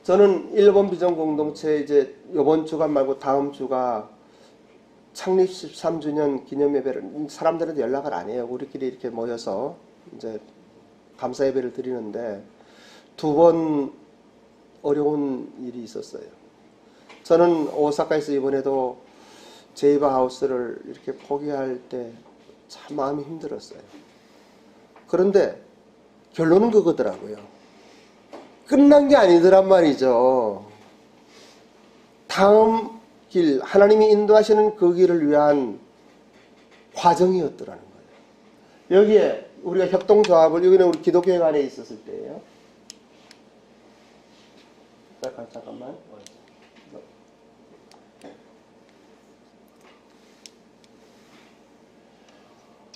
저는 일본 비전 공동체 이제 이번 주가 말고 다음 주가 창립 13주년 기념 예배를 사람들한테 연락을 안 해요. 우리끼리 이렇게 모여서 이제 감사 예배를 드리는데 2번 어려운 일이 있었어요. 저는 오사카에서 이번에도 제이바 하우스를 이렇게 포기할 때 참 마음이 힘들었어요. 그런데 결론은 그거더라고요. 끝난 게 아니더란 말이죠. 다음 길, 하나님이 인도하시는 그 길을 위한 과정이었더라는 거예요. 여기에 우리가 협동조합을, 여기는 우리 기독교회 안에 있었을 때예요. 잠깐만.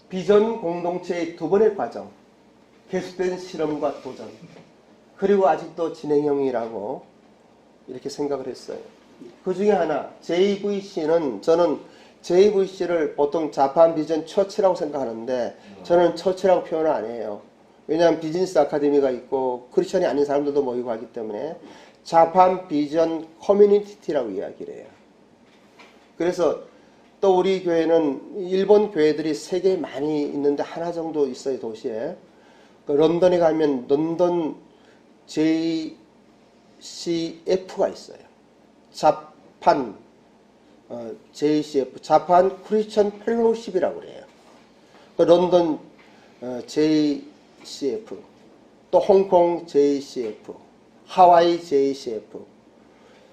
비전 공동체의 2번의 과정, 계속된 실험과 도전, 그리고 아직도 진행형이라고 이렇게 생각을 했어요. 그 중에 하나, JVC는, 저는 JVC를 보통 자판 비전 처치라고 생각하는데 저는 처치라고 표현을 안 해요. 왜냐하면 비즈니스 아카데미가 있고 크리스천이 아닌 사람들도 모이고 하기 때문에 자판 비전 커뮤니티라고 이야기를 해요. 그래서 또 우리 교회는 일본 교회들이 세계에 많이 있는데 하나 정도 있어요, 도시에. 그 런던에 가면 런던 JCF가 있어요. 자판 JCF, 자판 크리스천 펠로우십이라고 그래요. 그 런던 JCF, 또 홍콩 JCF, 하와이 JCF,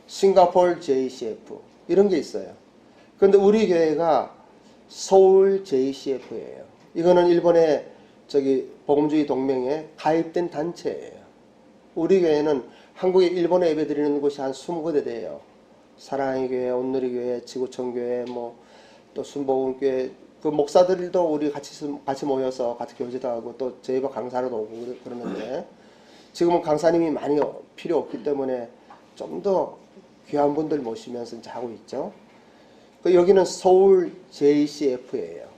싱가포르 JCF 이런 게 있어요. 그런데 우리 교회가 서울 JCF예요. 이거는 일본의 복음주의 동맹에 가입된 단체예요. 우리 교회는 한국에 일본에 예배드리는 곳이 한 20곳에 돼요. 사랑의 교회, 온누리 교회, 지구촌 교회, 또 순복음 교회, 그 목사들도 우리 같이 모여서 같이 교제도 하고 또 저희가 강사로 오고 그러는데 지금은 강사님이 많이 필요 없기 때문에 좀 더 귀한 분들 모시면서 이제 하고 있죠. 여기는 서울 JCF예요.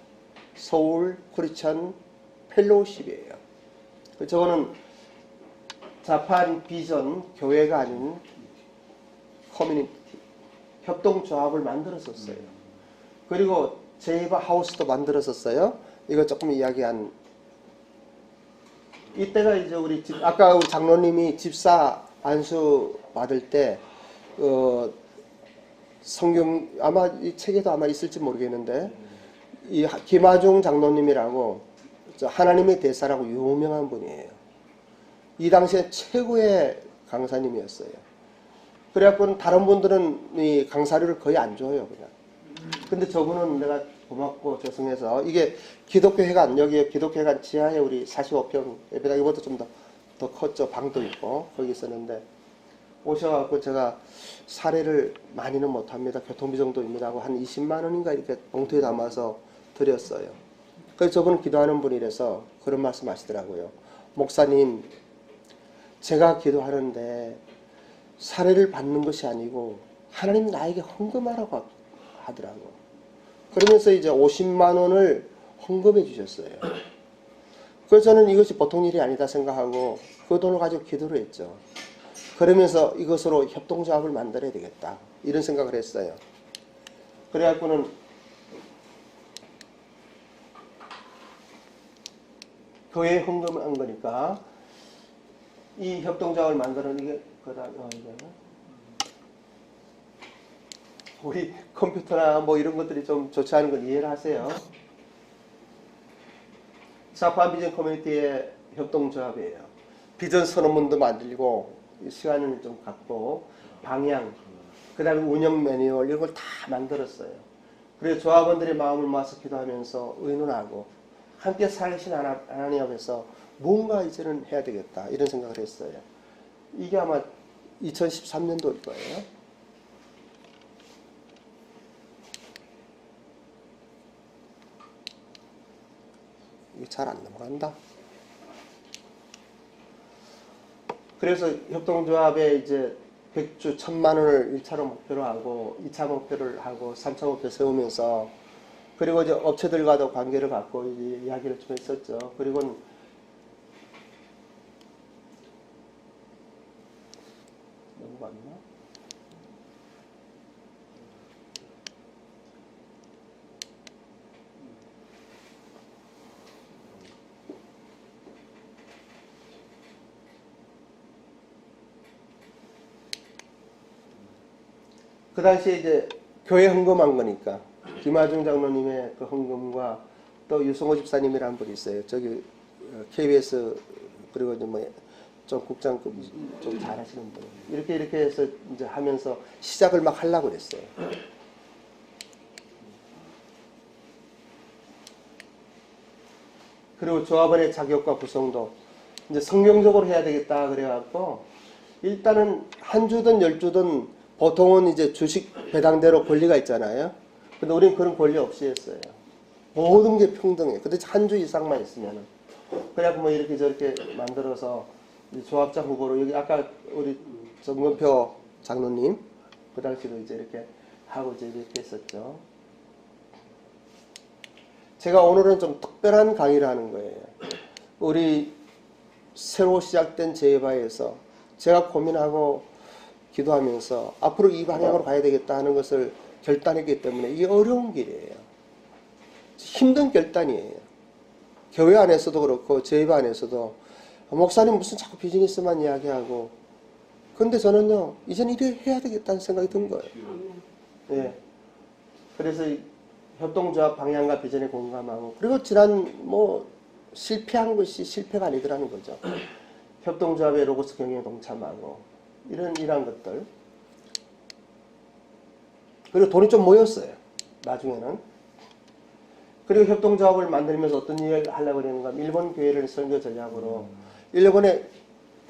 서울 크리스천 펠로우십이에요. 저거는 자판 비전 교회가 아닌 커뮤니티 협동조합을 만들었었어요. 그리고 제이바 하우스도 만들었었어요. 이거 조금 이야기한 이때가 이제 아까 우리 장로님이 집사 안수 받을 때 성경 아마 이 책에도 아마 있을지 모르겠는데 이 김하중 장로님이라고 하나님의 대사라고 유명한 분이에요. 이 당시에 최고의 강사님이었어요. 그래갖고는 다른 분들은 이 강사료를 거의 안 줘요, 그냥. 근데 저분은 내가 고맙고 죄송해서 이게 기독교회관 여기 기독교회관 지하에 우리 45평 예배당 이보다 좀 더 컸죠. 방도 있고 거기 있었는데 오셔갖고 제가 사례를 많이는 못합니다. 교통비 정도입니다 하고 한 20만 원인가 이렇게 봉투에 담아서 드렸어요. 그래서 저분은 기도하는 분이라서 그런 말씀 하시더라고요. 목사님, 제가 기도하는데 사례를 받는 것이 아니고 하나님 나에게 헌금하라고 하더라고. 그러면서 이제 50만 원을 헌금해 주셨어요. 그래서 저는 이것이 보통 일이 아니다 생각하고 그 돈을 가지고 기도를 했죠. 그러면서 이것으로 협동조합을 만들어야 되겠다 이런 생각을 했어요. 그래갖고는 교회에 헌금을 한 거니까 이 협동조합을 만드는 이게 우리 컴퓨터나 이런 것들이 좀 좋지 않은 건 이해를 하세요. 자판 비전 커뮤니티의 협동조합이에요. 비전 선언문도 만들고 시간을 좀 갖고 방향, 그 다음에 운영 매뉴얼 이런 걸 다 만들었어요. 그래서 조합원들의 마음을 모아서 기도하면서 의논하고 함께 살신 하나님 앞에서 뭔가 이제는 해야 되겠다 이런 생각을 했어요. 이게 아마 2013년도일 거예요. 이게 잘 안 넘어간다. 그래서 협동조합에 이제 100주 1000만 원을 1차로 목표로 하고 2차 목표를 하고 3차 목표 세우면서 그리고 이제 업체들과도 관계를 갖고 이제 이야기를 좀 했었죠. 그리고는 너무 많나? 그 당시에 이제 교회 헌금한 거니까 김하중 장로님의 그 헌금과 또 유성호 집사님이라는 분이 있어요. 저기 KBS 그리고 이제 좀 국장급 좀 잘하시는 분. 이렇게 해서 이제 하면서 시작을 막 하려고 그랬어요. 그리고 조합원의 자격과 구성도 이제 성경적으로 해야 되겠다 그래갖고 일단은 한 주든 10주든 보통은 이제 주식 배당대로 권리가 있잖아요. 근데 우리는 그런 권리 없이 했어요. 모든 게 평등해. 근데 한 주 이상만 있으면은. 그래갖고 이렇게 저렇게 만들어서 조합장 후보로 여기 아까 우리 정근표 장로님 그 당시로 이제 이렇게 하고 이제 이렇게 했었죠. 제가 오늘은 좀 특별한 강의를 하는 거예요. 우리 새로 시작된 제바에서 제가 고민하고 기도하면서 앞으로 이 방향으로 가야 되겠다 하는 것을 결단이기 때문에 이게 어려운 길이에요. 힘든 결단이에요. 교회 안에서도 그렇고 저희 반 안에서도 목사님 무슨 자꾸 비즈니스만 이야기하고, 근데 저는요 이제는 이래 해야 되겠다는 생각이 든 거예요. 예. 그래서 이 협동조합 방향과 비전에 공감하고, 그리고 지난 실패한 것이 실패가 아니더라는 거죠. 협동조합의 로고스 경영에 동참하고 이런 것들. 그리고 돈이 좀 모였어요. 나중에는. 그리고 협동조합을 만들면서 어떤 일을 하려고 그러는가 하면 일본 교회를 선교 전략으로, 일본에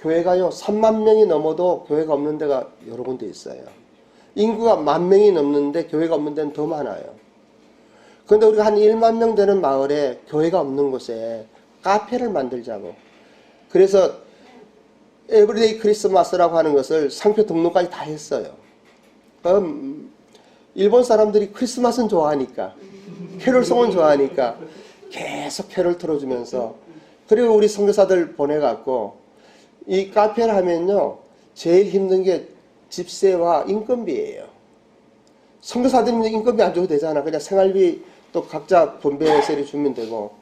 교회가요 3만 명이 넘어도 교회가 없는 데가 여러 군데 있어요. 인구가 10,000명이 넘는데 교회가 없는 데는 더 많아요. 그런데 우리가 한 1만 명 되는 마을에 교회가 없는 곳에 카페를 만들자고. 그래서 에브리데이 크리스마스라고 하는 것을 상표 등록까지 다 했어요. 일본 사람들이 크리스마스는 좋아하니까, 캐롤송은 좋아하니까 계속 캐롤 틀어주면서, 그리고 우리 선교사들 보내갖고 이 카페를 하면요 제일 힘든 게 집세와 인건비예요. 선교사들은 인건비 안 줘도 되잖아. 그냥 생활비 또 각자 분배해서 주면 되고.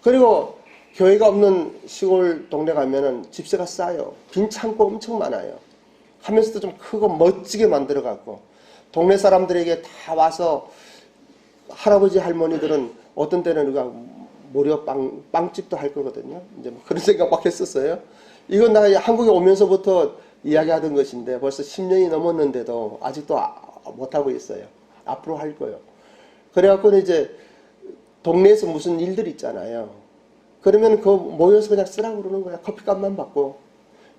그리고 교회가 없는 시골 동네 가면은 집세가 싸요. 빈 창고 엄청 많아요. 하면서도 좀 크고 멋지게 만들어 갖고 동네 사람들에게 다 와서, 할아버지 할머니들은 어떤 때는 우리가 무료 빵집도 할 거거든요. 이제 그런 생각 막 했었어요. 이건 나 한국에 오면서부터 이야기하던 것인데 벌써 10년이 넘었는데도 아직도 못하고 있어요. 앞으로 할 거예요. 그래갖고 이제 동네에서 무슨 일들 있잖아요. 그러면 그거 모여서 그냥 쓰라고 그러는 거야. 커피값만 받고.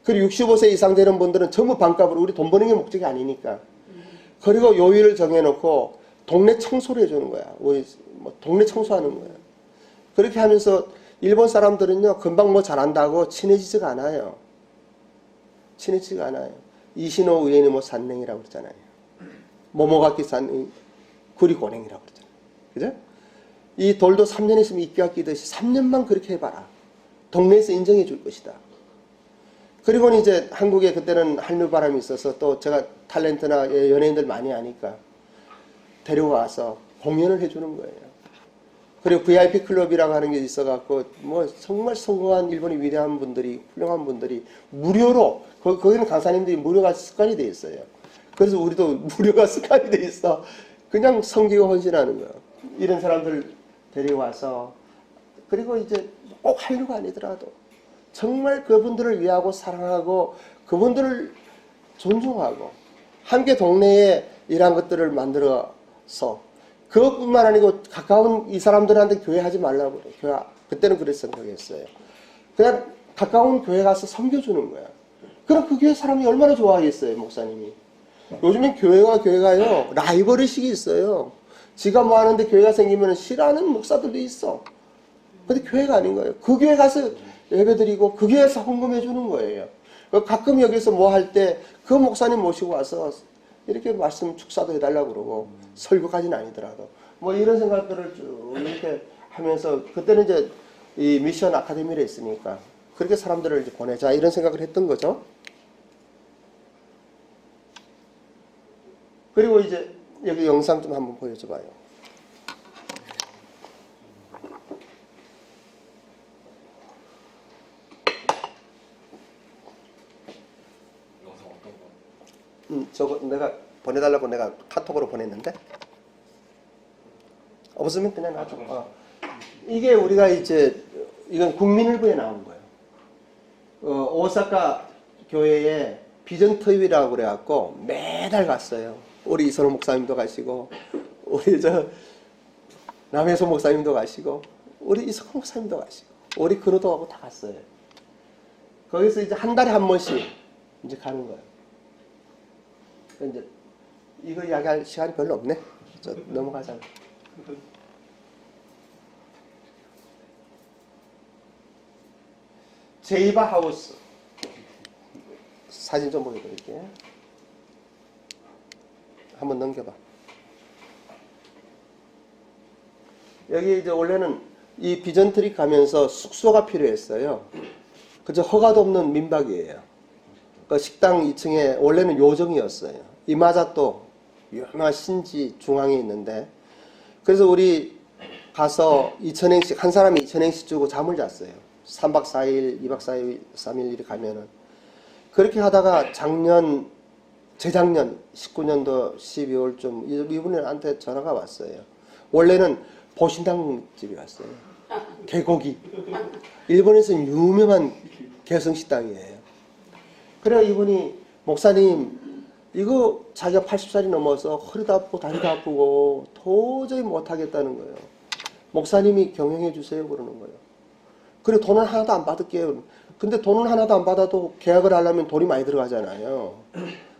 그리고 65세 이상 되는 분들은 전부 반값으로, 우리 돈 버는 게 목적이 아니니까. 그리고 요일을 정해놓고 동네 청소를 해주는 거야. 우리 동네 청소하는 거야. 그렇게 하면서 일본 사람들은요 금방 잘한다고 친해지지가 않아요. 친해지지가 않아요. 이시노 우에니 산냉이라고 그러잖아요. 모모가키 산냉 구리고냉이라고 그러잖아요. 그죠? 이 돌도 3년 있으면 이끼가 끼듯이 3년만 그렇게 해봐라. 동네에서 인정해 줄 것이다. 그리고 이제 한국에 그때는 한류바람이 있어서 또 제가 탤런트나 연예인들 많이 하니까 데려와서 공연을 해주는 거예요. 그리고 VIP 클럽이라고 하는 게 있어갖고 정말 성공한 일본의 위대한 분들이, 훌륭한 분들이 무료로, 거기는 강사님들이 무료가 습관이 돼 있어요. 그래서 우리도 무료가 습관이 돼 있어. 그냥 섬기고 헌신하는 거예요. 이런 사람들 데려와서, 그리고 이제 꼭 한류가 아니더라도 정말 그분들을 위하고 사랑하고 그분들을 존중하고 함께 동네에 이런 것들을 만들어서, 그것뿐만 아니고 가까운 이 사람들한테 교회 하지 말라고 그래. 교회, 그때는 그랬을 생각했어요. 그냥 가까운 교회 가서 섬겨주는 거야. 그럼 그 교회 사람이 얼마나 좋아하겠어요, 목사님이. 요즘엔 교회가요 라이벌의식이 있어요. 지가 뭐 하는데 교회가 생기면 싫어하는 목사들도 있어. 근데 교회가 아닌 거예요. 그 교회 가서 예배드리고 그 교회에서 헌금해 주는 거예요. 가끔 여기서 뭐 할 때 그 목사님 모시고 와서 이렇게 말씀 축사도 해달라고 그러고, 설교까지는 아니더라도 이런 생각들을 쭉 이렇게 하면서, 그때는 이제 이 미션 아카데미를 했으니까 그렇게 사람들을 이제 보내자 이런 생각을 했던 거죠. 그리고 이제 여기 영상 좀 한번 보여줘 봐요. 저거 내가 보내달라고 내가 카톡으로 보냈는데, 없으면 그냥 놔줘. 이게 우리가 이제, 이건 국민일보에 나온 거예요. 오사카 교회에 비전 투입이라고 그래갖고 매달 갔어요. 우리 이선호 목사님도 가시고, 우리 남혜소 목사님도 가시고, 우리 이선호 목사님도 가시고, 우리 근호도 가고 다 갔어요. 거기서 이제 한 달에 한 번씩 이제 가는 거예요. 이제 이거 이야기할 시간이 별로 없네. 넘어가자. 제이바 하우스 사진 좀 보여드릴게요. 한번 넘겨봐. 여기 이제 원래는 이 비전 트릭 가면서 숙소가 필요했어요. 그저 허가도 없는 민박이에요. 그 식당 2층에 원래는 요정이었어요. 이마자또 유명한 신지 중앙에 있는데, 그래서 우리 가서 2,000엔씩, 한 사람이 2,000엔씩 주고 잠을 잤어요. 3박 4일, 2박 4일, 3일 이렇게 가면은. 그렇게 하다가 재작년 19년도 12월쯤 이분한테 전화가 왔어요. 원래는 보신당 집에 왔어요. 개고기. 일본에서는 유명한 개성식당이에요. 그래 이분이 목사님 이거 자기가 80살이 넘어서 허리도 아프고 다리도 아프고 도저히 못하겠다는 거예요. 목사님이 경영해 주세요 그러는 거예요. 그래 돈은 하나도 안 받을게요. 근데 돈은 하나도 안 받아도 계약을 하려면 돈이 많이 들어가잖아요.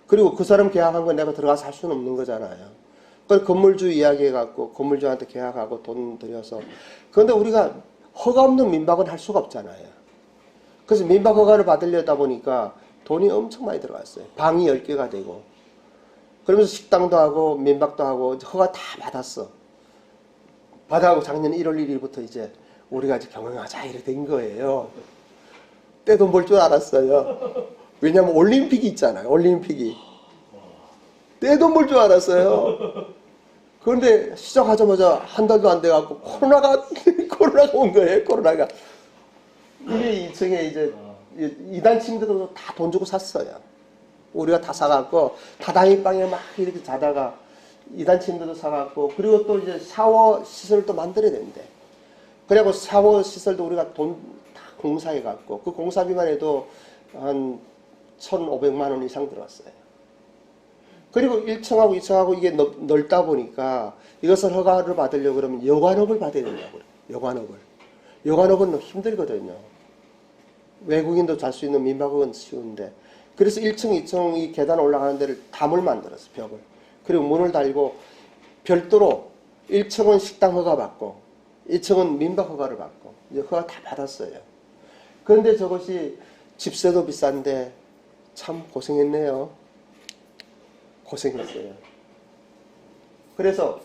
그리고 그 사람 계약한 건 내가 들어가서 할 수는 없는 거잖아요. 그래서 건물주 이야기해갖고 건물주한테 계약하고 돈 들여서. 그런데 우리가 허가 없는 민박은 할 수가 없잖아요. 그래서 민박 허가를 받으려다 보니까 돈이 엄청 많이 들어갔어요. 방이 10개가 되고. 그러면서 식당도 하고 민박도 하고 허가 다 받았어. 받아하고 작년 1월 1일부터 이제 우리가 이제 경영하자 이렇게 된 거예요. 떼돈 벌 줄 알았어요. 왜냐면 올림픽이 있잖아요. 올림픽이. 떼돈 벌 줄 알았어요. 그런데 시작하자마자 한 달도 안 돼갖고 코로나가 온 거예요. 코로나가. 우리 2층에 이제 2단 침대도 다 돈 주고 샀어요. 우리가 다 사갖고 다다임방에 막 이렇게 자다가 2단 침대도 사갖고 그리고 또 이제 샤워 시설도 만들어야 된대. 그리고 샤워 시설도 우리가 돈 다 공사해갖고 그 공사비만 해도 한 1,500만 원 이상 들어왔어요. 그리고 1층하고 2층하고 이게 넓다 보니까 이것을 허가를 받으려고 그러면 여관업을 받아야 된다고 그래요. 여관업은 힘들거든요. 외국인도 잘 수 있는 민박은 쉬운데. 그래서 1층, 2층 이 계단 올라가는 데를 담을 만들었어, 벽을. 그리고 문을 달고 별도로 1층은 식당 허가 받고 2층은 민박 허가를 받고 이제 허가 다 받았어요. 그런데 저것이 집세도 비싼데 참 고생했네요. 고생했어요. 그래서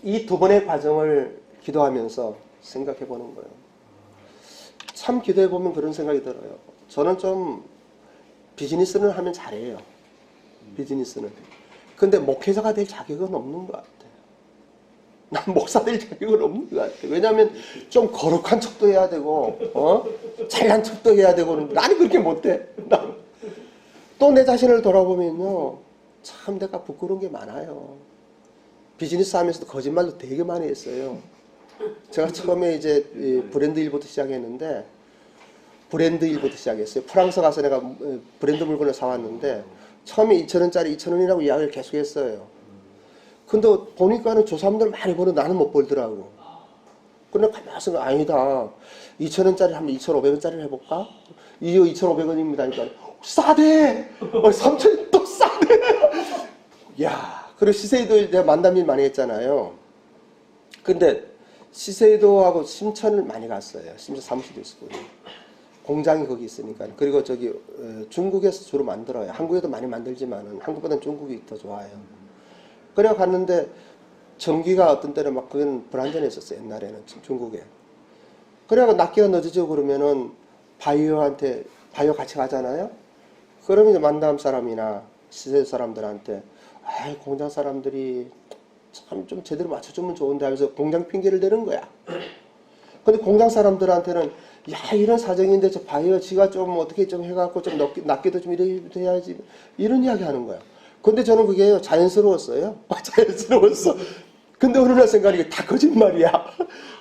이 두 번의 과정을 기도하면서 생각해 보는 거예요. 참 기도해 보면 그런 생각이 들어요. 저는 좀 비즈니스는 하면 잘해요. 비즈니스는. 근데 목회자가 될 자격은 없는 것 같아요. 난 목사 될 자격은 없는 것 같아요. 왜냐하면 좀 거룩한 척도 해야 되고 잘난 척도 해야 되고 나는 그렇게 못해. 또 내 자신을 돌아보면요. 참 내가 부끄러운 게 많아요. 비즈니스 하면서도 거짓말도 되게 많이 했어요. 제가 처음에 이제 브랜드 일부터 시작했는데 브랜드 일부터 시작했어요. 프랑스 가서 내가 브랜드 물건을 사왔는데 처음에 2,000원짜리 2,000원이라고 이야기를 계속 했어요. 근데 보니까는 저 사람들 많이 버는 나는 못 벌더라고. 근데 가만히 생각 아니다. 2,000원짜리 하면 2,500원짜리를 해볼까? 이거 2,500원입니다. 그러니까 싸대! 3,000원 또 싸대! 야, 그리고 시세이도 내가 만담일 많이 했잖아요. 근데 시세이도하고 심천을 많이 갔어요. 심지어 사무실도 있었고. 공장이 거기 있으니까. 그리고 저기 중국에서 주로 만들어요. 한국에도 많이 만들지만 한국보다는 중국이 더 좋아요. 그래 갔는데 전기가 어떤 때는 막 그건 불안전했었어요. 옛날에는 중국에. 그래가 낚기가 늦어지고 그러면은 바이오 같이 가잖아요. 그러면 이제 만담 사람이나 시세 사람들한테 공장 사람들이 참 좀 제대로 맞춰주면 좋은데 하면서 공장 핑계를 대는 거야. 근데 공장 사람들한테는 야 이런 사정인데 저 바이오 지가 좀 어떻게 좀 해갖고 좀 낚기도 좀 이래 해야지 이런 이야기 하는 거야. 근데 저는 그게 자연스러웠어요. 자연스러웠어. 근데 어느 날 생각하니까 다 거짓말이야.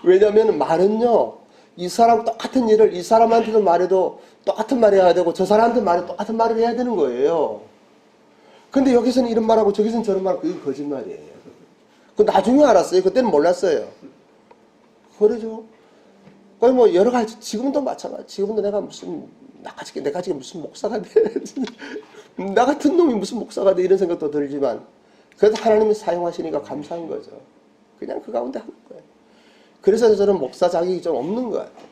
왜냐면 말은요. 이 사람 똑같은 일을 이 사람한테도 말해도 똑같은 말 해야 되고 저 사람한테 말해도 똑같은 말을 해야 되는 거예요. 근데 여기서는 이런 말하고 저기서는 저런 말하고 그게 거짓말이에요. 그 나중에 알았어요. 그때는 몰랐어요. 그러죠. 거의 뭐 여러 가지 지금도 마찬가지. 지금도 내가 무슨 나까지 무슨 목사가 돼. 나 같은 놈이 무슨 목사가 돼 이런 생각도 들지만 그래도 하나님이 사용하시니까 감사한 거죠. 그냥 그 가운데 하는 거예요. 그래서 저는 목사 자격이 좀 없는 것 같아요.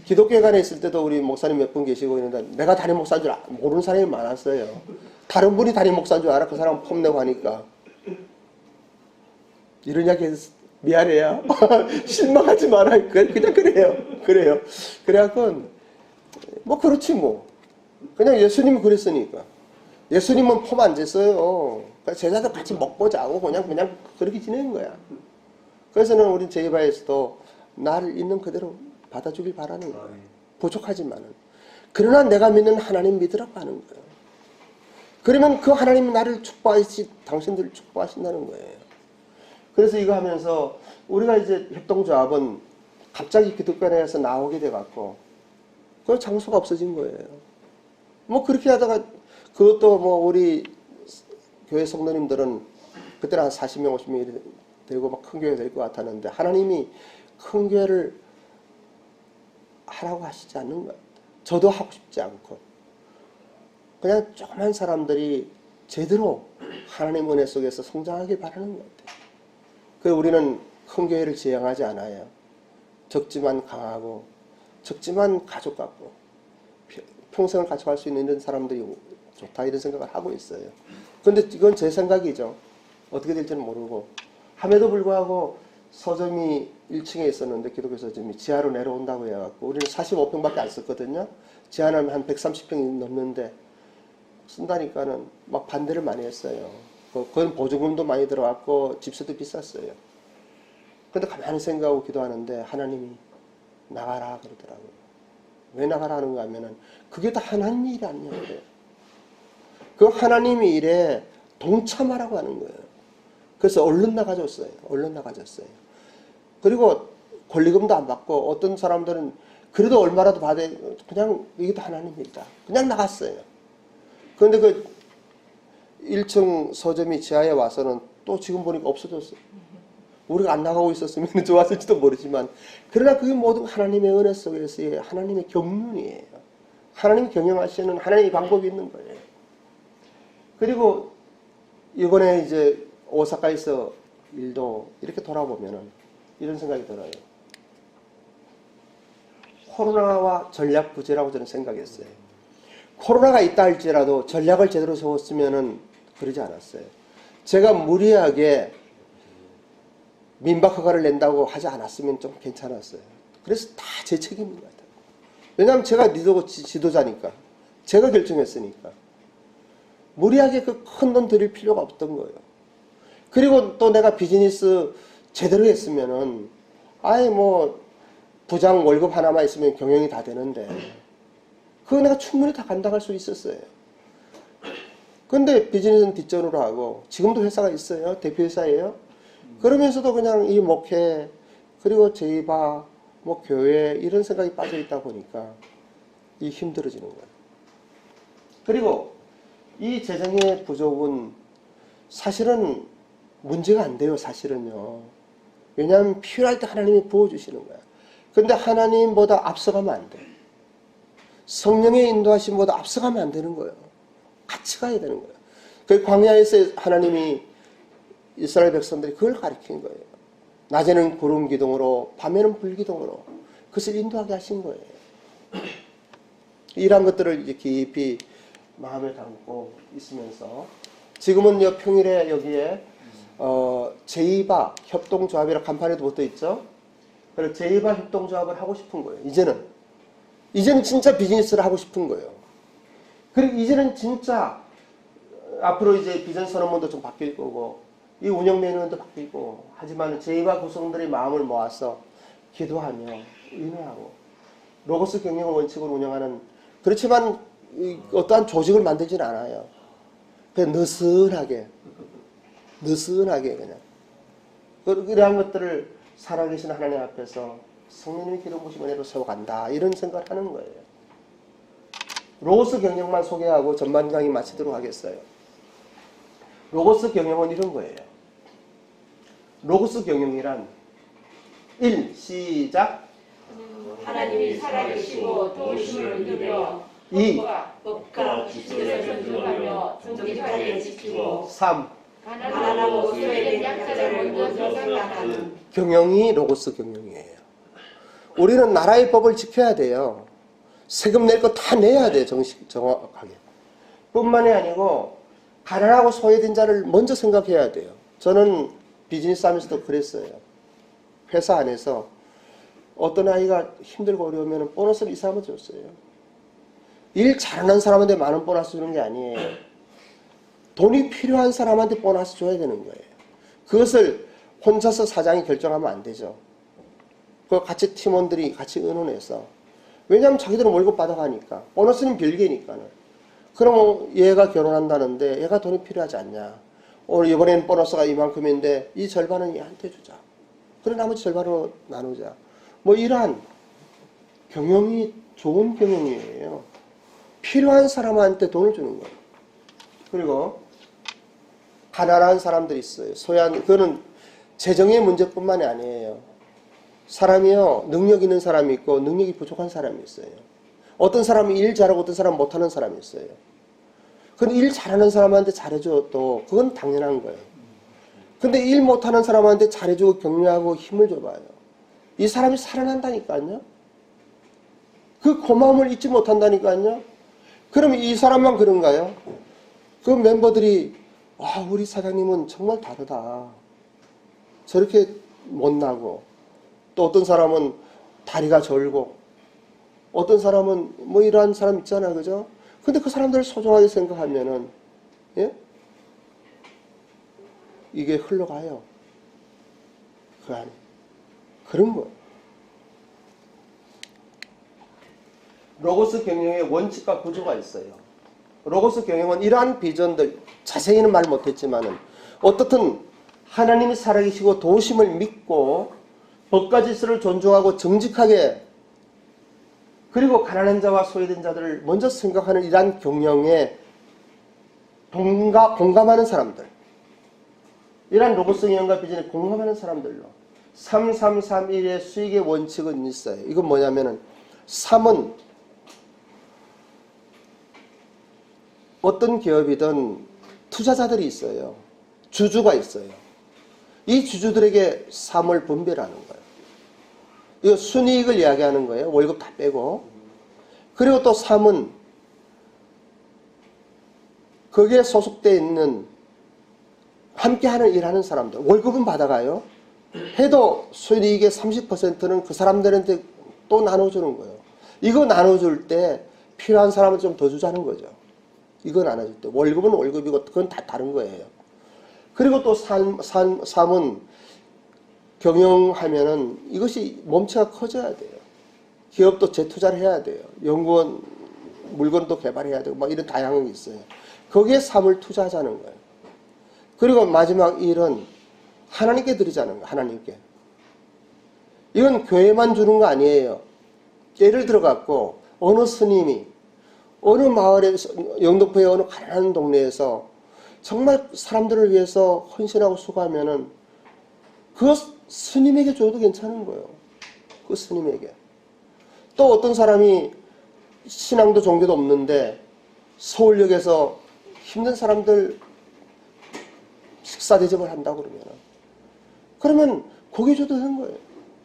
기독교회관에 있을 때도 우리 목사님 몇 분 계시고 있는데 내가 담임 목사인 줄 모르는 사람이 많았어요. 다른 분이 담임 목사인 줄 알아. 그 사람 폼내고 하니까. 이런 이야기 해서 미안해요. 실망하지 마라. 그냥 그래요. 그래갖고 뭐 그렇지 뭐. 그냥 예수님이 그랬으니까. 예수님은 폼 안 쟀어요. 그러니까 제자들 같이 먹고 자고 그냥 그렇게 지내는 거야. 그래서는 우리 제이바에서도 나를 있는 그대로 받아주길 바라는 거예요. 부족하지만은. 그러나 내가 믿는 하나님 믿으라고 하는 거예요. 그러면 그 하나님이 나를 축복하시, 당신들을 축복하신다는 거예요. 그래서 이거 하면서 우리가 이제 협동조합은 갑자기 기독교회에서 나오게 돼갖고 그 장소가 없어진 거예요. 뭐 그렇게 하다가 그것도 뭐 우리 교회 성도님들은 그때는 한 40명, 50명이 되고 막 큰 교회 될 것 같았는데 하나님이 큰 교회를 하라고 하시지 않는 것 같아요. 저도 하고 싶지 않고 그냥 조그만 사람들이 제대로 하나님 은혜 속에서 성장하길 바라는 것 같아요. 그래서 우리는 큰 교회를 지향하지 않아요. 적지만 강하고 적지만 가족 같고 평생을 같이 갈 수 있는 이런 사람들이 좋다 이런 생각을 하고 있어요. 그런데 이건 제 생각이죠. 어떻게 될지는 모르고 함에도 불구하고 서점이 1층에 있었는데 기독교 서점이 지하로 내려온다고 해갖고 우리는 45평밖에 안 썼거든요. 지하는 한 130평이 넘는데 쓴다니까는 막 반대를 많이 했어요. 그건 보조금도 많이 들어갔고 집세도 비쌌어요. 근데 가만히 생각하고 기도하는데 하나님이 나가라 그러더라고요. 왜 나가라 하는가 하면은 그게 다 하나님 일이 아니냐 그래요. 그 하나님의 일에 동참하라고 하는 거예요. 그래서 얼른 나가줬어요. 얼른 나가줬어요. 그리고 권리금도 안 받고 어떤 사람들은 그래도 얼마라도 받아야 그냥 이게 다 하나님 일이다. 그냥 나갔어요. 그런데 그 1층 서점이 지하에 와서는 또 지금 보니까 없어졌어요. 우리가 안 나가고 있었으면 좋았을지도 모르지만 그러나 그게 모든 하나님의 은혜 속에서의 하나님의 경륜이에요. 하나님이 경영하시는 하나님의 방법이 있는 거예요. 그리고 이번에 이제 오사카에서 일도 이렇게 돌아보면은 이런 생각이 들어요. 코로나와 전략 부재라고 저는 생각했어요. 코로나가 있다 할지라도 전략을 제대로 세웠으면은 그러지 않았어요. 제가 무리하게 민박 허가를 낸다고 하지 않았으면 좀 괜찮았어요. 그래서 다 제 책임인 것 같아요. 왜냐하면 제가 지도자니까. 제가 결정했으니까. 무리하게 그 큰 돈 들일 필요가 없던 거예요. 그리고 또 내가 비즈니스 제대로 했으면은 아예 뭐 부장 월급 하나만 있으면 경영이 다 되는데 그거 내가 충분히 다 감당할 수 있었어요. 근데 비즈니스는 뒷전으로 하고 지금도 회사가 있어요. 대표회사예요. 그러면서도 그냥 이 목회 그리고 제이바 뭐 교회 이런 생각이 빠져 있다 보니까 이 힘들어지는 거예요. 그리고 이 재정의 부족은 사실은 문제가 안 돼요. 사실은요. 왜냐하면 필요할 때 하나님이 부어주시는 거야. 근데 하나님보다 앞서가면 안 돼. 성령의 인도하심보다 앞서가면 안 되는 거예요. 같이 가야 되는 거예요. 그 광야에서 하나님이 이스라엘 백성들이 그걸 가르친 거예요. 낮에는 구름 기둥으로 밤에는 불 기둥으로 그것을 인도하게 하신 거예요. 이러한 것들을 이제 깊이 마음에 담고 있으면서 지금은 평일에 여기에 제이바 협동조합이라 간판에도 붙어 있죠. 그래서 제이바 협동조합을 하고 싶은 거예요. 이제는 진짜 비즈니스를 하고 싶은 거예요. 그리고 이제는 진짜 앞으로 이제 비전 선언문도 좀 바뀔 거고 이 운영 매뉴얼도 바뀌고 하지만 제이바 구성들의 마음을 모아서 기도하며 인내하고 로고스 경영 원칙으로 운영하는 그렇지만 어떠한 조직을 만들지는 않아요. 그냥 느슨하게 그냥 이러한 것들을 살아계신 하나님 앞에서 성령님의 기름 부으심 은혜로 세워간다 이런 생각을 하는 거예요. 로고스 경영만 소개하고 전반 강의 마치도록 하겠어요. 로고스 경영은 이런 거예요. 로고스 경영이란 1. 시작 하나님이 살아계시고 도우심을 믿으며 2. 법과 지식을 존중하며 정직하게 지키고 3. 가난하고 소외된 약자를 먼저 생각하는 경영이 로고스 경영이에요. 우리는 나라의 법을 지켜야 돼요. 세금 낼 거 다 내야 돼요. 정확하게. 뿐만이 아니고 가난하고 소외된 자를 먼저 생각해야 돼요. 저는 비즈니스 하면서도 그랬어요. 회사 안에서 어떤 아이가 힘들고 어려우면 보너스를 이 사람한테 줬어요. 일 잘하는 사람한테 많은 보너스 주는 게 아니에요. 돈이 필요한 사람한테 보너스 줘야 되는 거예요. 그것을 혼자서 사장이 결정하면 안 되죠. 그 같이 팀원들이 같이 의논해서. 왜냐하면 자기들은 월급 받아가니까. 보너스는 별개니까는. 그럼 얘가 결혼한다는데 얘가 돈이 필요하지 않냐. 오늘 이번에는 보너스가 이만큼인데 이 절반은 얘한테 주자. 그래 나머지 절반으로 나누자. 뭐 이러한 경영이 좋은 경영이에요. 필요한 사람한테 돈을 주는 거예요. 그리고 가난한 사람들이 있어요. 그거는 재정의 문제뿐만이 아니에요. 사람이요, 능력 있는 사람이 있고 능력이 부족한 사람이 있어요. 어떤 사람은 일 잘하고 어떤 사람은 못하는 사람이 있어요. 근데 일 잘하는 사람한테 잘해줘도 그건 당연한 거예요. 근데 일 못하는 사람한테 잘해주고 격려하고 힘을 줘봐요. 이 사람이 살아난다니까요. 그 고마움을 잊지 못한다니까요. 그럼 이 사람만 그런가요? 그 멤버들이 와, 우리 사장님은 정말 다르다. 저렇게 못나고 또 어떤 사람은 다리가 절고 어떤 사람은 뭐 이러한 사람 있잖아요. 그죠? 근데 그 사람들을 소중하게 생각하면은 예? 이게 흘러가요. 그 안에. 그런 거예요. 로고스 경영의 원칙과 구조가 있어요. 로고스 경영은 이러한 비전들, 자세히는 말 못했지만은, 어떻든 하나님이 살아계시고 도우심을 믿고, 법과 질서를 존중하고 정직하게, 그리고 가난한 자와 소외된 자들을 먼저 생각하는 이러한 경영에 공감하는 사람들, 이러한 로고스 경영과 비전에 공감하는 사람들로 3331의 수익의 원칙은 있어요. 이건 뭐냐면은 3은 어떤 기업이든 투자자들이 있어요. 주주가 있어요. 이 주주들에게 3을 분배하는 거예요. 이거 순이익을 이야기하는 거예요. 월급 다 빼고. 그리고 또 3은 거기에 소속되어 있는 함께하는 일하는 사람들. 월급은 받아가요. 해도 순이익의 30%는 그 사람들한테 또 나눠주는 거예요. 이거 나눠줄 때 필요한 사람은 좀 더 주자는 거죠. 이거 나눠줄 때. 월급은 월급이고 그건 다 다른 거예요. 그리고 또 3은 경영하면은 이것이 몸체가 커져야 돼요. 기업도 재투자를 해야 돼요. 연구원, 물건도 개발해야 되고 막 이런 다양한 게 있어요. 거기에 3을 투자하자는 거예요. 그리고 마지막 1은 하나님께 드리자는 거예요. 하나님께. 이건 교회만 주는 거 아니에요. 예를 들어 갖고 어느 스님이 어느 마을에, 영등포의 어느 가난한 동네에서 정말 사람들을 위해서 헌신하고 수고하면은 그 스님에게 줘도 괜찮은 거예요. 그 스님에게. 또 어떤 사람이 신앙도 종교도 없는데 서울역에서 힘든 사람들 식사 대접을 한다고 그러면 고기 줘도 되는 거예요.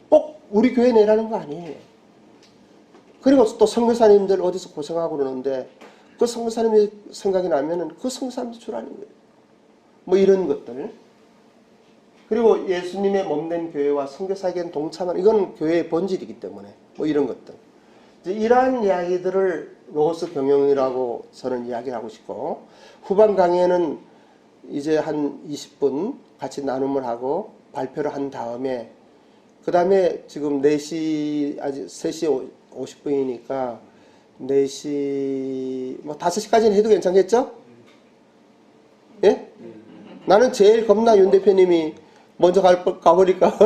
꼭 우리 교회 내라는 거 아니에요. 그리고 또 선교사님들 어디서 고생하고 그러는데 그 선교사님이 생각이 나면은 그 선교사님도 주라는 거예요. 뭐 이런 것들. 그리고 예수님의 몸된 교회와 선교사에게는 동참하는, 이건 교회의 본질이기 때문에 뭐 이런 것들. 이제 이러한 이야기들을 로고스 경영이라고 저는 이야기하고 싶고, 후반 강의에는 이제 한 20분 같이 나눔을 하고 발표를 한 다음에, 그 다음에 지금 4시, 아직 3시 50분이니까 4시, 뭐 5시까지는 해도 괜찮겠죠? 예? 나는 제일 겁나 윤 대표님이 먼저 가버릴까?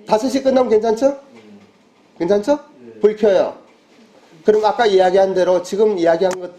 5시 끝나면 괜찮죠? 괜찮죠? 불 켜요. 그럼 아까 이야기한 대로 지금 이야기한 것들을